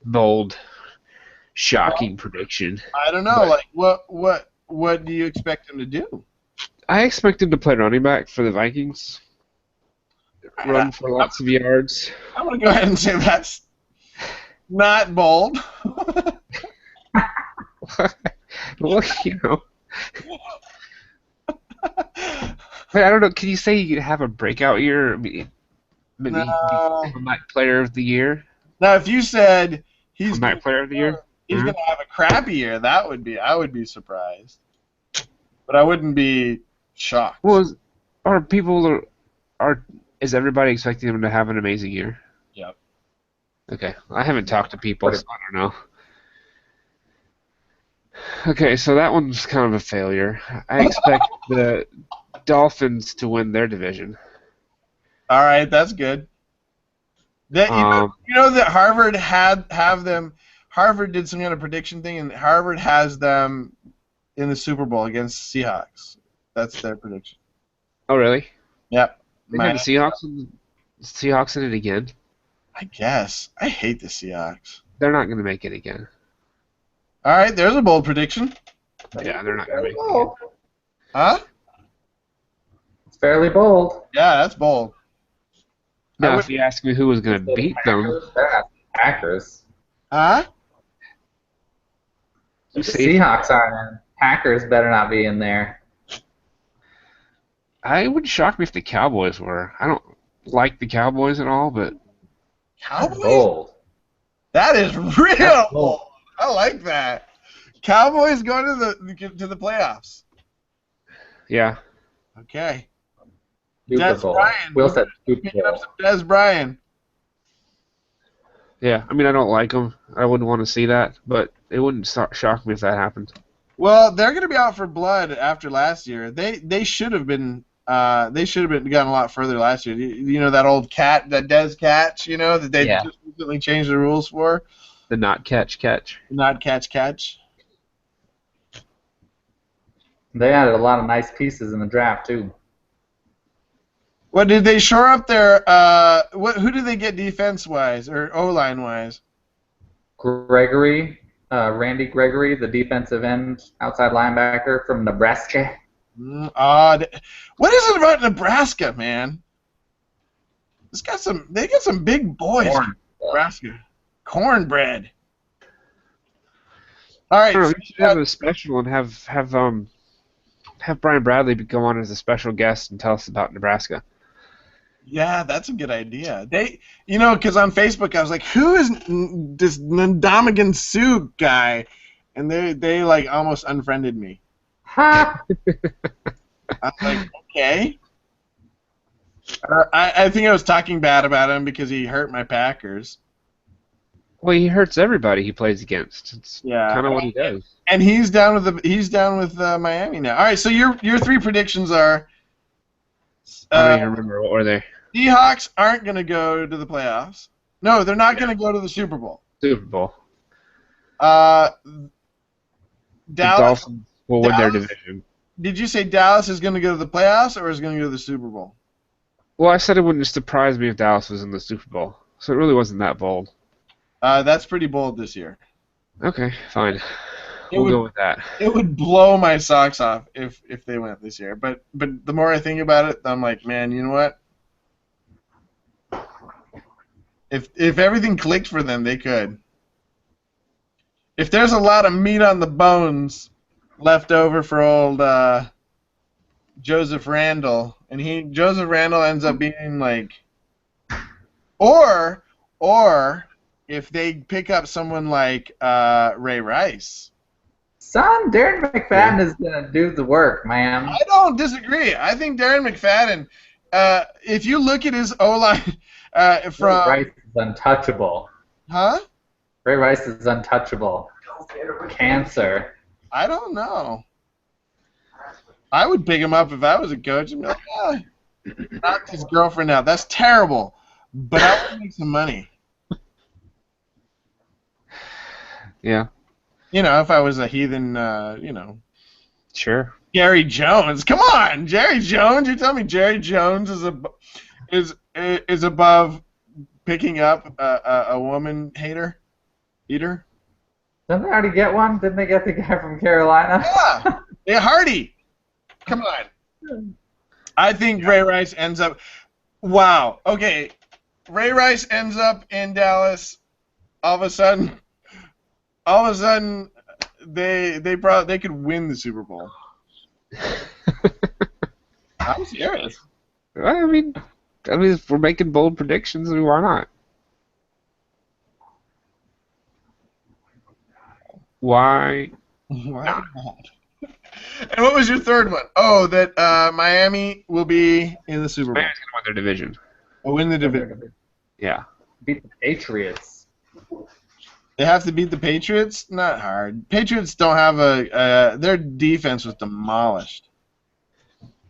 [SPEAKER 1] bold, shocking prediction.
[SPEAKER 2] I don't know. Like, what do you expect him to do?
[SPEAKER 1] I expect him to play running back for the Vikings. Run for lots of yards.
[SPEAKER 2] I'm gonna go ahead and say that's not bold.
[SPEAKER 1] Well, you know. But I don't know. Can you say you could have a breakout year? Maybe become player of the year.
[SPEAKER 2] Now, if you said he's
[SPEAKER 1] player of the year,
[SPEAKER 2] he's gonna have a crappy year, I would be surprised, but I wouldn't be shocked.
[SPEAKER 1] Well, is everybody expecting him to have an amazing year?
[SPEAKER 2] Yep.
[SPEAKER 1] Okay, I haven't talked to people, so I don't know. Okay, so that one's kind of a failure. I expect the Dolphins to win their division.
[SPEAKER 2] All right, that's good. You know that Harvard have them. Harvard did some kind of prediction thing, and Harvard has them in the Super Bowl against Seahawks. That's their prediction.
[SPEAKER 1] Oh, really?
[SPEAKER 2] Yep.
[SPEAKER 1] They have the Seahawks in it again.
[SPEAKER 2] I guess. I hate the Seahawks.
[SPEAKER 1] They're not going to make it again.
[SPEAKER 2] All right, there's a bold prediction.
[SPEAKER 1] Yeah, they're not going to make it again.
[SPEAKER 2] Huh?
[SPEAKER 3] It's fairly bold.
[SPEAKER 2] Yeah, that's bold.
[SPEAKER 1] Now, if you ask me who was going to beat them...
[SPEAKER 3] Packers.
[SPEAKER 2] Huh?
[SPEAKER 3] The Seahawks aren't in. Packers better not be in there.
[SPEAKER 1] It wouldn't shock me if the Cowboys were. I don't like the Cowboys at all, but...
[SPEAKER 2] Cowboys?
[SPEAKER 3] Bold.
[SPEAKER 2] That is real bold. I like that. Cowboys going to the playoffs.
[SPEAKER 1] Yeah.
[SPEAKER 2] Okay.
[SPEAKER 3] Super Bowl. Will said Super Bowl.
[SPEAKER 2] Up some Des Bryant.
[SPEAKER 1] Yeah, I mean, I don't like them. I wouldn't want to see that, but it wouldn't shock me if that happened.
[SPEAKER 2] Well, they're going to be out for blood after last year. They should have been They should have gotten a lot further last year. You know that old cat, that Des catch, that they just recently changed the rules for?
[SPEAKER 1] The not catch.
[SPEAKER 2] Not catch.
[SPEAKER 3] They added a lot of nice pieces in the draft too.
[SPEAKER 2] What did they shore up their? Who did they get defense wise or O line wise?
[SPEAKER 3] Gregory, Randy Gregory, the defensive end, outside linebacker from Nebraska.
[SPEAKER 2] Odd. What is it about Nebraska, man? They got some big boys. Nebraska. Cornbread. All right.
[SPEAKER 1] We should have a special and have Brian Bradley go on as a special guest and tell us about Nebraska.
[SPEAKER 2] Yeah, that's a good idea. Because on Facebook I was like, who is this Ndamukong Suh guy? And they like almost unfriended me.
[SPEAKER 3] Ha!
[SPEAKER 2] I was like, okay. I think I was talking bad about him because he hurt my Packers.
[SPEAKER 1] Well, he hurts everybody he plays against. It's kind of what he does.
[SPEAKER 2] And he's down with Miami now. All right, so your three predictions are.
[SPEAKER 1] I don't even remember, what were they?
[SPEAKER 2] Seahawks aren't going to go to the playoffs. No, they're not going to go to the Super Bowl.
[SPEAKER 1] Super Bowl.
[SPEAKER 2] Dallas
[SPEAKER 1] the Dolphins will win their division.
[SPEAKER 2] Did you say Dallas is going to go to the playoffs or is going to go to the Super Bowl?
[SPEAKER 1] Well, I said it wouldn't surprise me if Dallas was in the Super Bowl, so it really wasn't that bold.
[SPEAKER 2] That's pretty bold this year.
[SPEAKER 1] Okay, fine. We'll go with that.
[SPEAKER 2] It would blow my socks off if they went this year. But the more I think about it, I'm like, man, you know what? If everything clicked for them, they could. If there's a lot of meat on the bones left over for old Joseph Randall, and Joseph Randall ends up being like, or if they pick up someone like Ray Rice.
[SPEAKER 3] Son, Darren McFadden is going to do the work, man.
[SPEAKER 2] I don't disagree. I think Darren McFadden, if you look at his O-line from...
[SPEAKER 3] Ray Rice is untouchable.
[SPEAKER 2] Huh?
[SPEAKER 3] Ray Rice is untouchable. Cancer.
[SPEAKER 2] I don't know. I would pick him up if I was a coach and be like, not his girlfriend now. That's terrible. But I would make some money.
[SPEAKER 1] Yeah.
[SPEAKER 2] If I was a heathen,
[SPEAKER 1] Sure.
[SPEAKER 2] Jerry Jones. Come on, Jerry Jones. You're telling me Jerry Jones is above picking up a woman eater?
[SPEAKER 3] Didn't they already get one? Didn't they get the guy from Carolina?
[SPEAKER 2] Yeah, Hardy. Come on. I think Ray Rice ends up. Wow. Okay. Ray Rice ends up in Dallas. All of a sudden, they could win the Super Bowl. I'm serious.
[SPEAKER 1] I mean, if we're making bold predictions, why not? Why
[SPEAKER 2] not? And what was your third one? Oh, that Miami will be in the Super Bowl.
[SPEAKER 1] Miami's going to win their division.
[SPEAKER 2] Oh, win the division.
[SPEAKER 1] Yeah.
[SPEAKER 3] Beat the Patriots.
[SPEAKER 2] They have to beat the Patriots? Not hard. Patriots don't have their defense was demolished.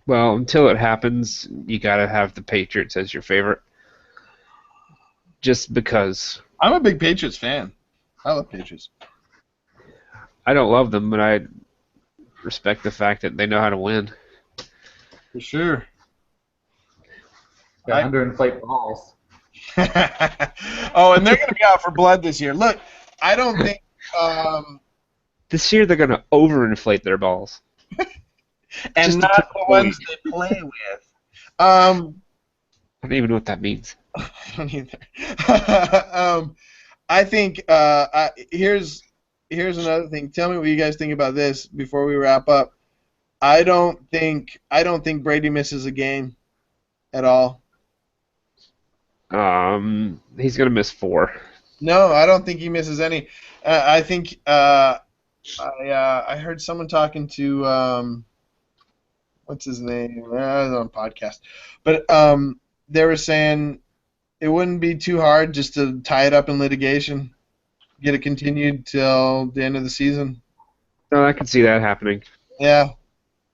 [SPEAKER 1] Well, until it happens, you got to have the Patriots as your favorite. Just because.
[SPEAKER 2] I'm a big Patriots fan. I love Patriots.
[SPEAKER 1] I don't love them, but I respect the fact that they know how to win.
[SPEAKER 2] For sure.
[SPEAKER 3] Got underinflate balls.
[SPEAKER 2] Oh, and they're going to be out for blood this year. Look, I don't think...
[SPEAKER 1] this year they're going to overinflate their balls.
[SPEAKER 2] And
[SPEAKER 1] just
[SPEAKER 2] not the ones they play with. I
[SPEAKER 1] don't even know what that means.
[SPEAKER 2] I don't either. I think here's another thing. Tell me what you guys think about this before we wrap up. I don't think Brady misses a game at all.
[SPEAKER 1] He's gonna miss 4.
[SPEAKER 2] No, I don't think he misses any. I think I heard someone talking to what's his name? I was on a podcast, but they were saying it wouldn't be too hard just to tie it up in litigation, get it continued till the end of the season.
[SPEAKER 1] No, I can see that happening.
[SPEAKER 2] Yeah.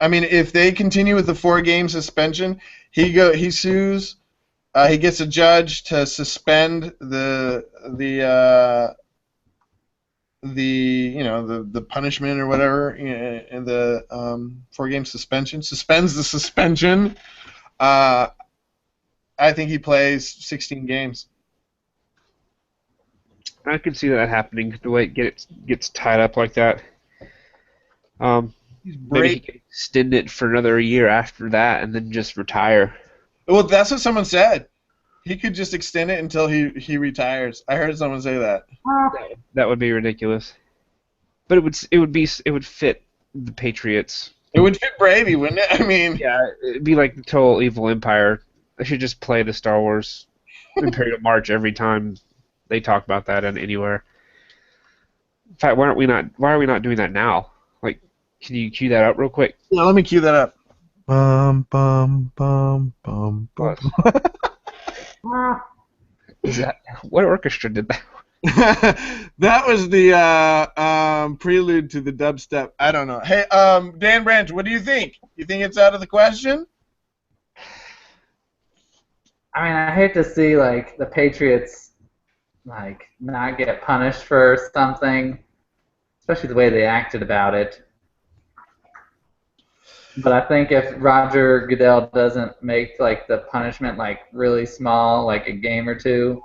[SPEAKER 2] I mean, if they continue with the 4-game suspension, he sues. He gets a judge to suspend the punishment or whatever, and the 4-game suspension suspends the suspension. I think he plays 16 games.
[SPEAKER 1] I could see that happening the way it gets tied up like that. Maybe he could extend it for another year after that and then just retire.
[SPEAKER 2] Well, that's what someone said. He could just extend it until he retires. I heard someone say that.
[SPEAKER 1] That would be ridiculous. But it would fit the Patriots.
[SPEAKER 2] It would fit Brady, wouldn't it? I mean,
[SPEAKER 1] yeah, it'd be like the total evil empire. They should just play the Star Wars Imperial March every time they talk about that anywhere. In fact, why are we not doing that now? Like, can you cue that up real quick?
[SPEAKER 2] Yeah, let me cue that up.
[SPEAKER 4] Bum bum bum bum bum.
[SPEAKER 1] What orchestra did that?
[SPEAKER 2] That was the prelude to the dubstep. I don't know. Hey, Dan Branch, what do you think? You think it's out of the question?
[SPEAKER 3] I mean, I hate to see like the Patriots like not get punished for something, especially the way they acted about it. But I think if Roger Goodell doesn't make like the punishment like really small, like a game or two,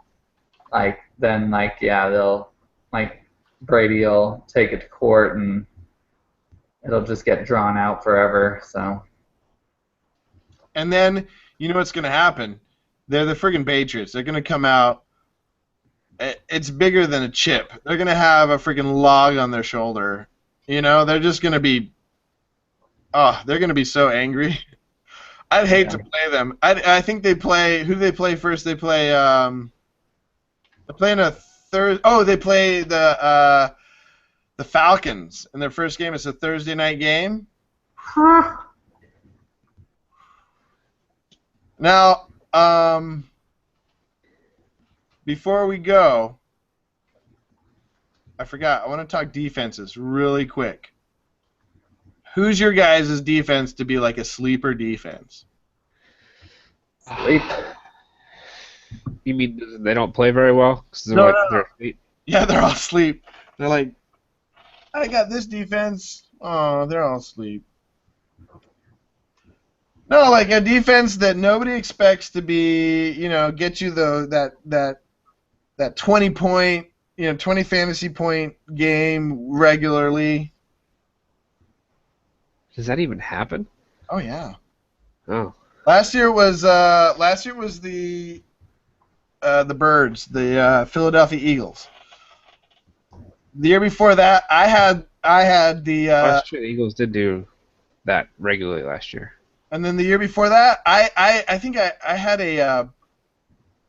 [SPEAKER 3] like then like yeah, they'll like Brady will take it to court and it'll just get drawn out forever. So.
[SPEAKER 2] And then you know what's gonna happen? They're the friggin' Patriots. They're gonna come out. It's bigger than a chip. They're gonna have a friggin' log on their shoulder. You know, they're just gonna be. Oh, they're gonna be so angry. I'd hate to play them. I think they play. Who do they play first? They play. They're playing a third. Oh, they play the Falcons in their first game. It's a Thursday night game. Now, before we go, I forgot. I want to talk defenses really quick. Who's your guys' defense to be like a sleeper defense?
[SPEAKER 3] Sleeper.
[SPEAKER 1] You mean they don't play very well?
[SPEAKER 2] No. They're asleep? Yeah, they're all asleep. They're like, I got this defense. Oh, they're all asleep. No, like a defense that nobody expects to be, get you that 20 point, 20 fantasy point game regularly.
[SPEAKER 1] Does that even happen?
[SPEAKER 2] Oh yeah.
[SPEAKER 1] Oh.
[SPEAKER 2] Last year was the Birds, the Philadelphia Eagles. The year before that, I had the.
[SPEAKER 1] Last year the Eagles did do that regularly last year.
[SPEAKER 2] And then the year before that, I think I had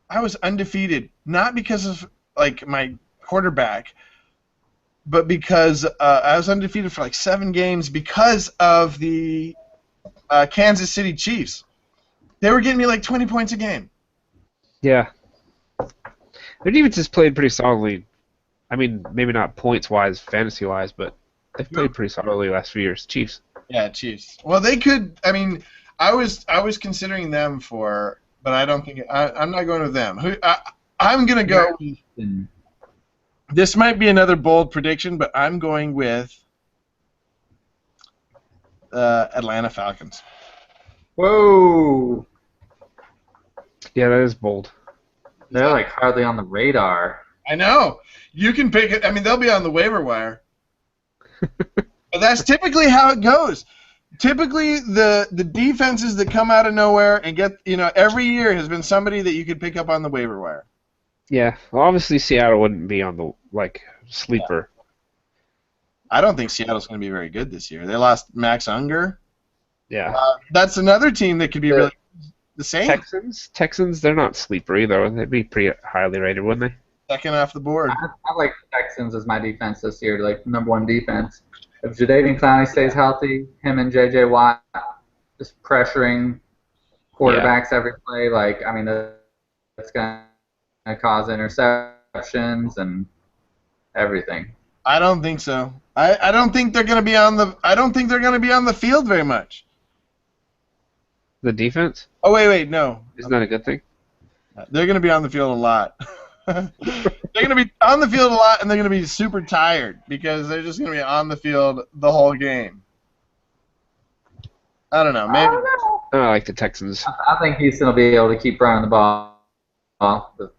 [SPEAKER 2] I was undefeated, not because of like my quarterback, but because I was undefeated for like 7 games because of the Kansas City Chiefs. They were getting me like 20 points a game.
[SPEAKER 1] Yeah. Their defense has played pretty solidly. I mean, maybe not points-wise, fantasy-wise, but they've played pretty solidly the last few years. Chiefs.
[SPEAKER 2] Yeah, Chiefs. Well, they could. I mean, I was considering them for, but I don't think I'm not going with them. I'm gonna go. This might be another bold prediction, but I'm going with Atlanta Falcons.
[SPEAKER 3] Whoa.
[SPEAKER 1] Yeah, that is bold.
[SPEAKER 3] They're like hardly on the radar.
[SPEAKER 2] I know. You can pick it. I mean, they'll be on the waiver wire. But that's typically how it goes. Typically, the defenses that come out of nowhere and get, every year has been somebody that you could pick up on the waiver wire.
[SPEAKER 1] Yeah. Well, obviously Seattle wouldn't be on the sleeper.
[SPEAKER 2] I don't think Seattle's going to be very good this year. They lost Max Unger.
[SPEAKER 1] Yeah.
[SPEAKER 2] That's another team that could be really the same.
[SPEAKER 1] Texans, they're not sleeper either. They'd be pretty highly rated, wouldn't they?
[SPEAKER 2] Second off the board.
[SPEAKER 3] I like the Texans as my defense this year, like number 1 defense. If Jadeveon Clowney stays healthy, him and J.J. Watt just pressuring quarterbacks every play, that's going to cause interceptions and everything.
[SPEAKER 2] I don't think so. I don't think they're going to be on the. I don't think they're going to be on the field very much.
[SPEAKER 1] The defense?
[SPEAKER 2] Oh wait, no.
[SPEAKER 1] Isn't that a good thing?
[SPEAKER 2] They're going to be on the field a lot. They're going to be on the field a lot, and they're going to be super tired because they're just going to be on the field the whole game. I don't know. Maybe.
[SPEAKER 1] I like the Texans.
[SPEAKER 3] I think Houston will be able to keep running the ball with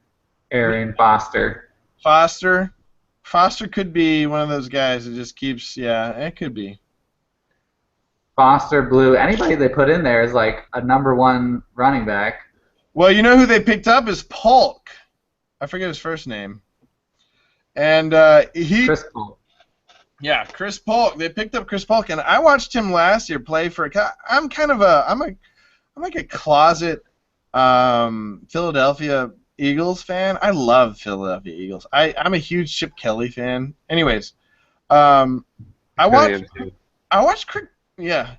[SPEAKER 3] Arian Foster.
[SPEAKER 2] Foster could be one of those guys that just keeps. Yeah, it could be.
[SPEAKER 3] Foster, Blue, anybody they put in there is like a #1 running back.
[SPEAKER 2] Well, you know who they picked up is Polk. I forget his first name. And
[SPEAKER 3] Chris Polk.
[SPEAKER 2] Yeah, Chris Polk. They picked up Chris Polk, and I watched him last year play for. I'm like a closet Philadelphia Eagles fan. I love Philadelphia Eagles. I'm a huge Chip Kelly fan. Anyways, I watched. Yeah,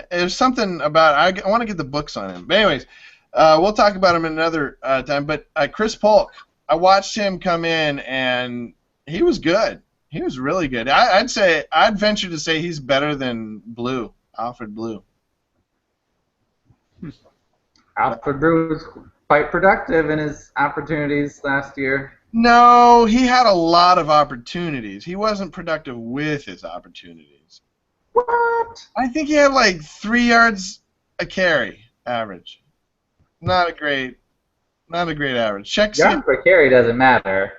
[SPEAKER 2] there's something about. I want to get the books on him. But anyways, we'll talk about him another time. But Chris Polk, I watched him come in, and he was good. He was really good. I'd venture to say he's better than Alfred Blue.
[SPEAKER 3] Alfred Blue was quite productive in his opportunities last year.
[SPEAKER 2] No, he had a lot of opportunities. He wasn't productive with his opportunities.
[SPEAKER 3] What?
[SPEAKER 2] I think he had like 3 yards a carry average. Not a great average.
[SPEAKER 3] Yards per carry doesn't matter.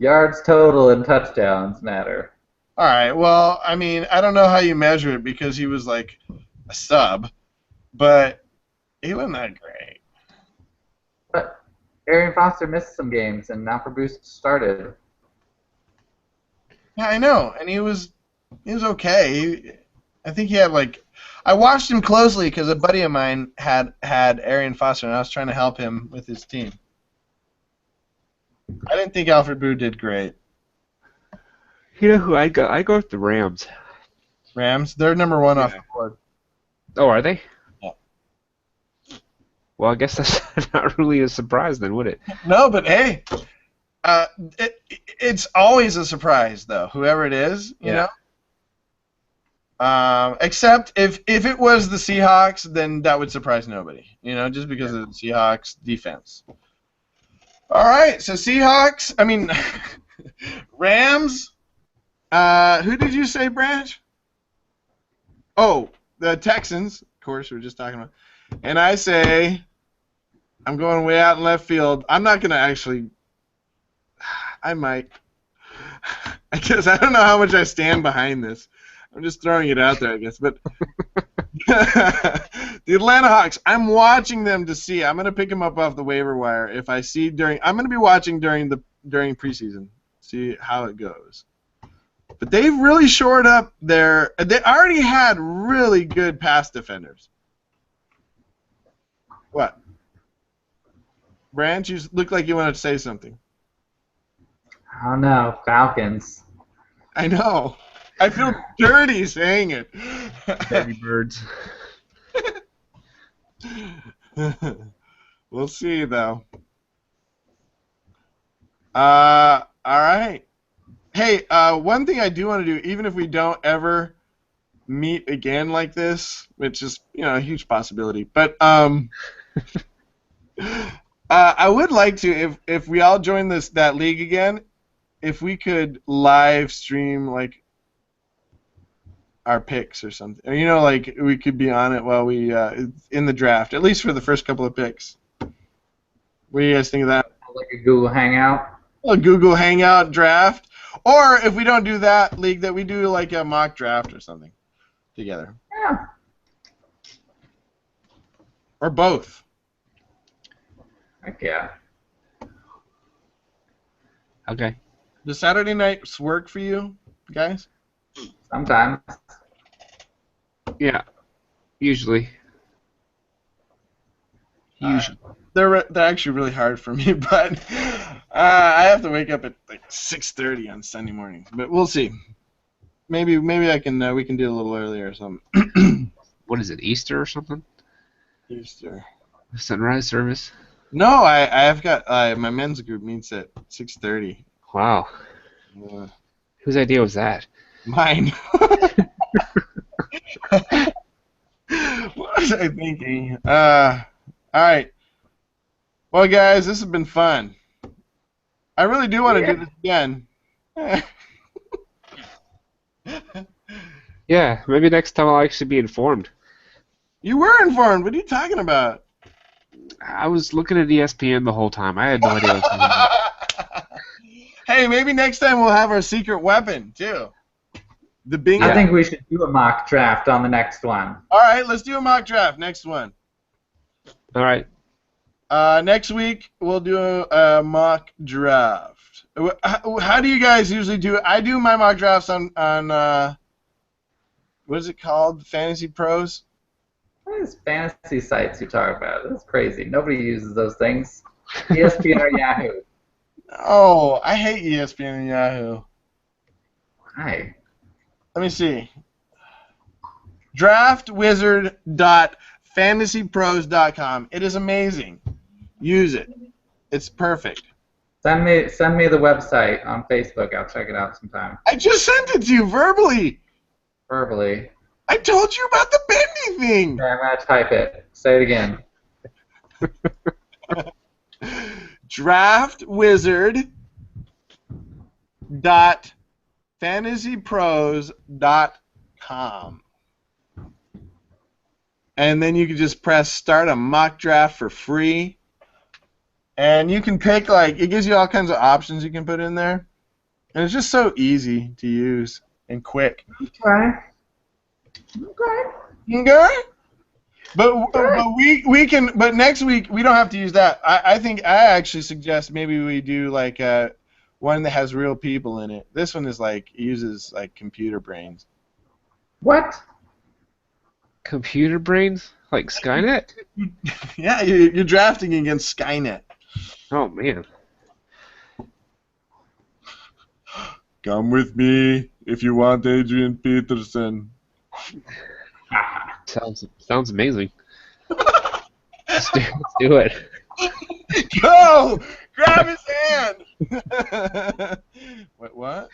[SPEAKER 3] Yards total and touchdowns matter.
[SPEAKER 2] All right. Well, I mean, I don't know how you measure it because he was like a sub, but he wasn't that great.
[SPEAKER 3] But Arian Foster missed some games, and Alfred Blue started.
[SPEAKER 2] Yeah, I know, and he was okay. I think he had like. I watched him closely because a buddy of mine had Arian Foster, and I was trying to help him with his team. I didn't think Alfred Blue did great.
[SPEAKER 1] You know who I go? I go with the Rams.
[SPEAKER 2] Rams, they're #1 off the board.
[SPEAKER 1] Oh, are they?
[SPEAKER 2] Yeah.
[SPEAKER 1] Well, I guess that's not really a surprise then, would it?
[SPEAKER 2] No, but hey, it's always a surprise though. Whoever it is, you know. Except if it was the Seahawks, then that would surprise nobody. You know, just because of the Seahawks defense. All right, so Seahawks. I mean, Rams. Who did you say, Branch? Oh, the Texans. Of course, we were just talking about. And I say, I'm going way out in left field. I'm not going to actually. I might. I guess I don't know how much I stand behind this. I'm just throwing it out there, I guess. But the Atlanta Hawks, I'm watching them to see. I'm going to pick them up off the waiver wire if I see during. I'm going to be watching during preseason, see how it goes. But they've really shored up their. They already had really good pass defenders. What? Branch, you look like you wanted to say something.
[SPEAKER 3] I don't know. Falcons.
[SPEAKER 2] I know. I feel dirty saying it.
[SPEAKER 1] Baby birds.
[SPEAKER 2] We'll see, though. All right. Hey, one thing I do want to do, even if we don't ever meet again like this, which is, a huge possibility, but I would like to, if we all join that league again, if we could live stream, like, our picks or something. Or, like we could be on it while we in the draft, at least for the first couple of picks. What do you guys think of that?
[SPEAKER 3] Like a Google Hangout?
[SPEAKER 2] A Google Hangout draft. Or if we don't do that league, that we do like a mock draft or something together.
[SPEAKER 3] Yeah.
[SPEAKER 2] Or both.
[SPEAKER 3] Heck yeah.
[SPEAKER 1] Okay.
[SPEAKER 2] Does Saturday nights work for you guys?
[SPEAKER 3] Sometimes.
[SPEAKER 1] Yeah. Usually.
[SPEAKER 2] They're actually really hard for me, but I have to wake up at like 6:30 on Sunday mornings. But we'll see. Maybe I can we can do it a little earlier or something.
[SPEAKER 1] What is it? Easter or something?
[SPEAKER 2] Easter.
[SPEAKER 1] Sunrise service.
[SPEAKER 2] No, I've got my men's group meets at 6:30.
[SPEAKER 1] Wow. Whose idea was that?
[SPEAKER 2] Mine. What was I thinking? All right. Well, guys, this has been fun. I really do want to do this again.
[SPEAKER 1] Yeah, maybe next time I'll actually be informed.
[SPEAKER 2] You were informed. What are you talking about?
[SPEAKER 1] I was looking at ESPN the whole time. I had no idea what was going on.
[SPEAKER 2] Hey, maybe next time we'll have our secret weapon, too. The bingo.
[SPEAKER 3] I think we should do a mock draft on the next one.
[SPEAKER 2] All right, let's do a mock draft. Next one.
[SPEAKER 1] All right.
[SPEAKER 2] Next week, we'll do a mock draft. How do you guys usually do it? I do my mock drafts on what is it called? Fantasy Pros?
[SPEAKER 3] What is fantasy sites you talk about? That's crazy. Nobody uses those things. ESPN or Yahoo.
[SPEAKER 2] Oh, I hate ESPN and Yahoo.
[SPEAKER 3] Why?
[SPEAKER 2] Let me see. Draftwizard.fantasypros.com. It is amazing. Use it. It's perfect.
[SPEAKER 3] Send me the website on Facebook. I'll check it out sometime.
[SPEAKER 2] I just sent it to you verbally.
[SPEAKER 3] Verbally.
[SPEAKER 2] I told you about the bendy thing.
[SPEAKER 3] Okay, I'm gonna type it. Say it again.
[SPEAKER 2] Draftwizard.fantasypros.com. And then you can just press start a mock draft for free. And you can pick, like, it gives you all kinds of options you can put in there. And it's just so easy to use and quick.
[SPEAKER 3] Okay.
[SPEAKER 2] Okay? But next week we don't have to use that. I actually suggest maybe we do like one that has real people in it. This one is like uses like computer brains.
[SPEAKER 3] What?
[SPEAKER 1] Computer brains? Like Skynet?
[SPEAKER 2] Yeah, you're drafting against Skynet.
[SPEAKER 1] Oh, man.
[SPEAKER 2] Come with me if you want Adrian Peterson.
[SPEAKER 1] Sounds amazing. Let's do it.
[SPEAKER 2] Go! Grab his hand! Wait, what?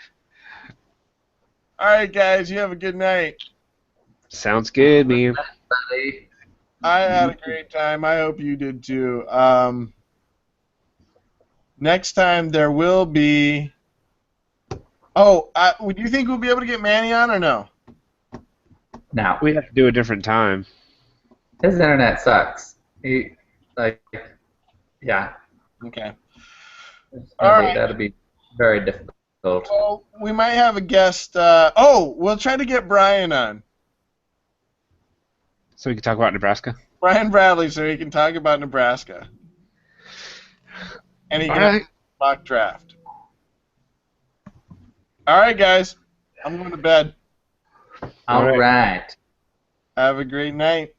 [SPEAKER 2] Alright, guys, you have a good night.
[SPEAKER 1] Sounds good, man.
[SPEAKER 2] I had a great time. I hope you did too. Next time there will be... Oh, would you think we'll be able to get Manny on or no?
[SPEAKER 3] No.
[SPEAKER 1] We have to do a different time.
[SPEAKER 3] His internet sucks. Yeah.
[SPEAKER 2] Okay. All right.
[SPEAKER 3] That'll be very difficult.
[SPEAKER 2] Well, we might have a guest. We'll try to get Brian on.
[SPEAKER 1] So we can talk about Nebraska?
[SPEAKER 2] Brian Bradley, so he can talk about Nebraska. And he can have a mock draft. All right, guys. I'm going to bed.
[SPEAKER 3] All right.
[SPEAKER 2] Have a great night.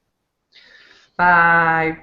[SPEAKER 3] Bye.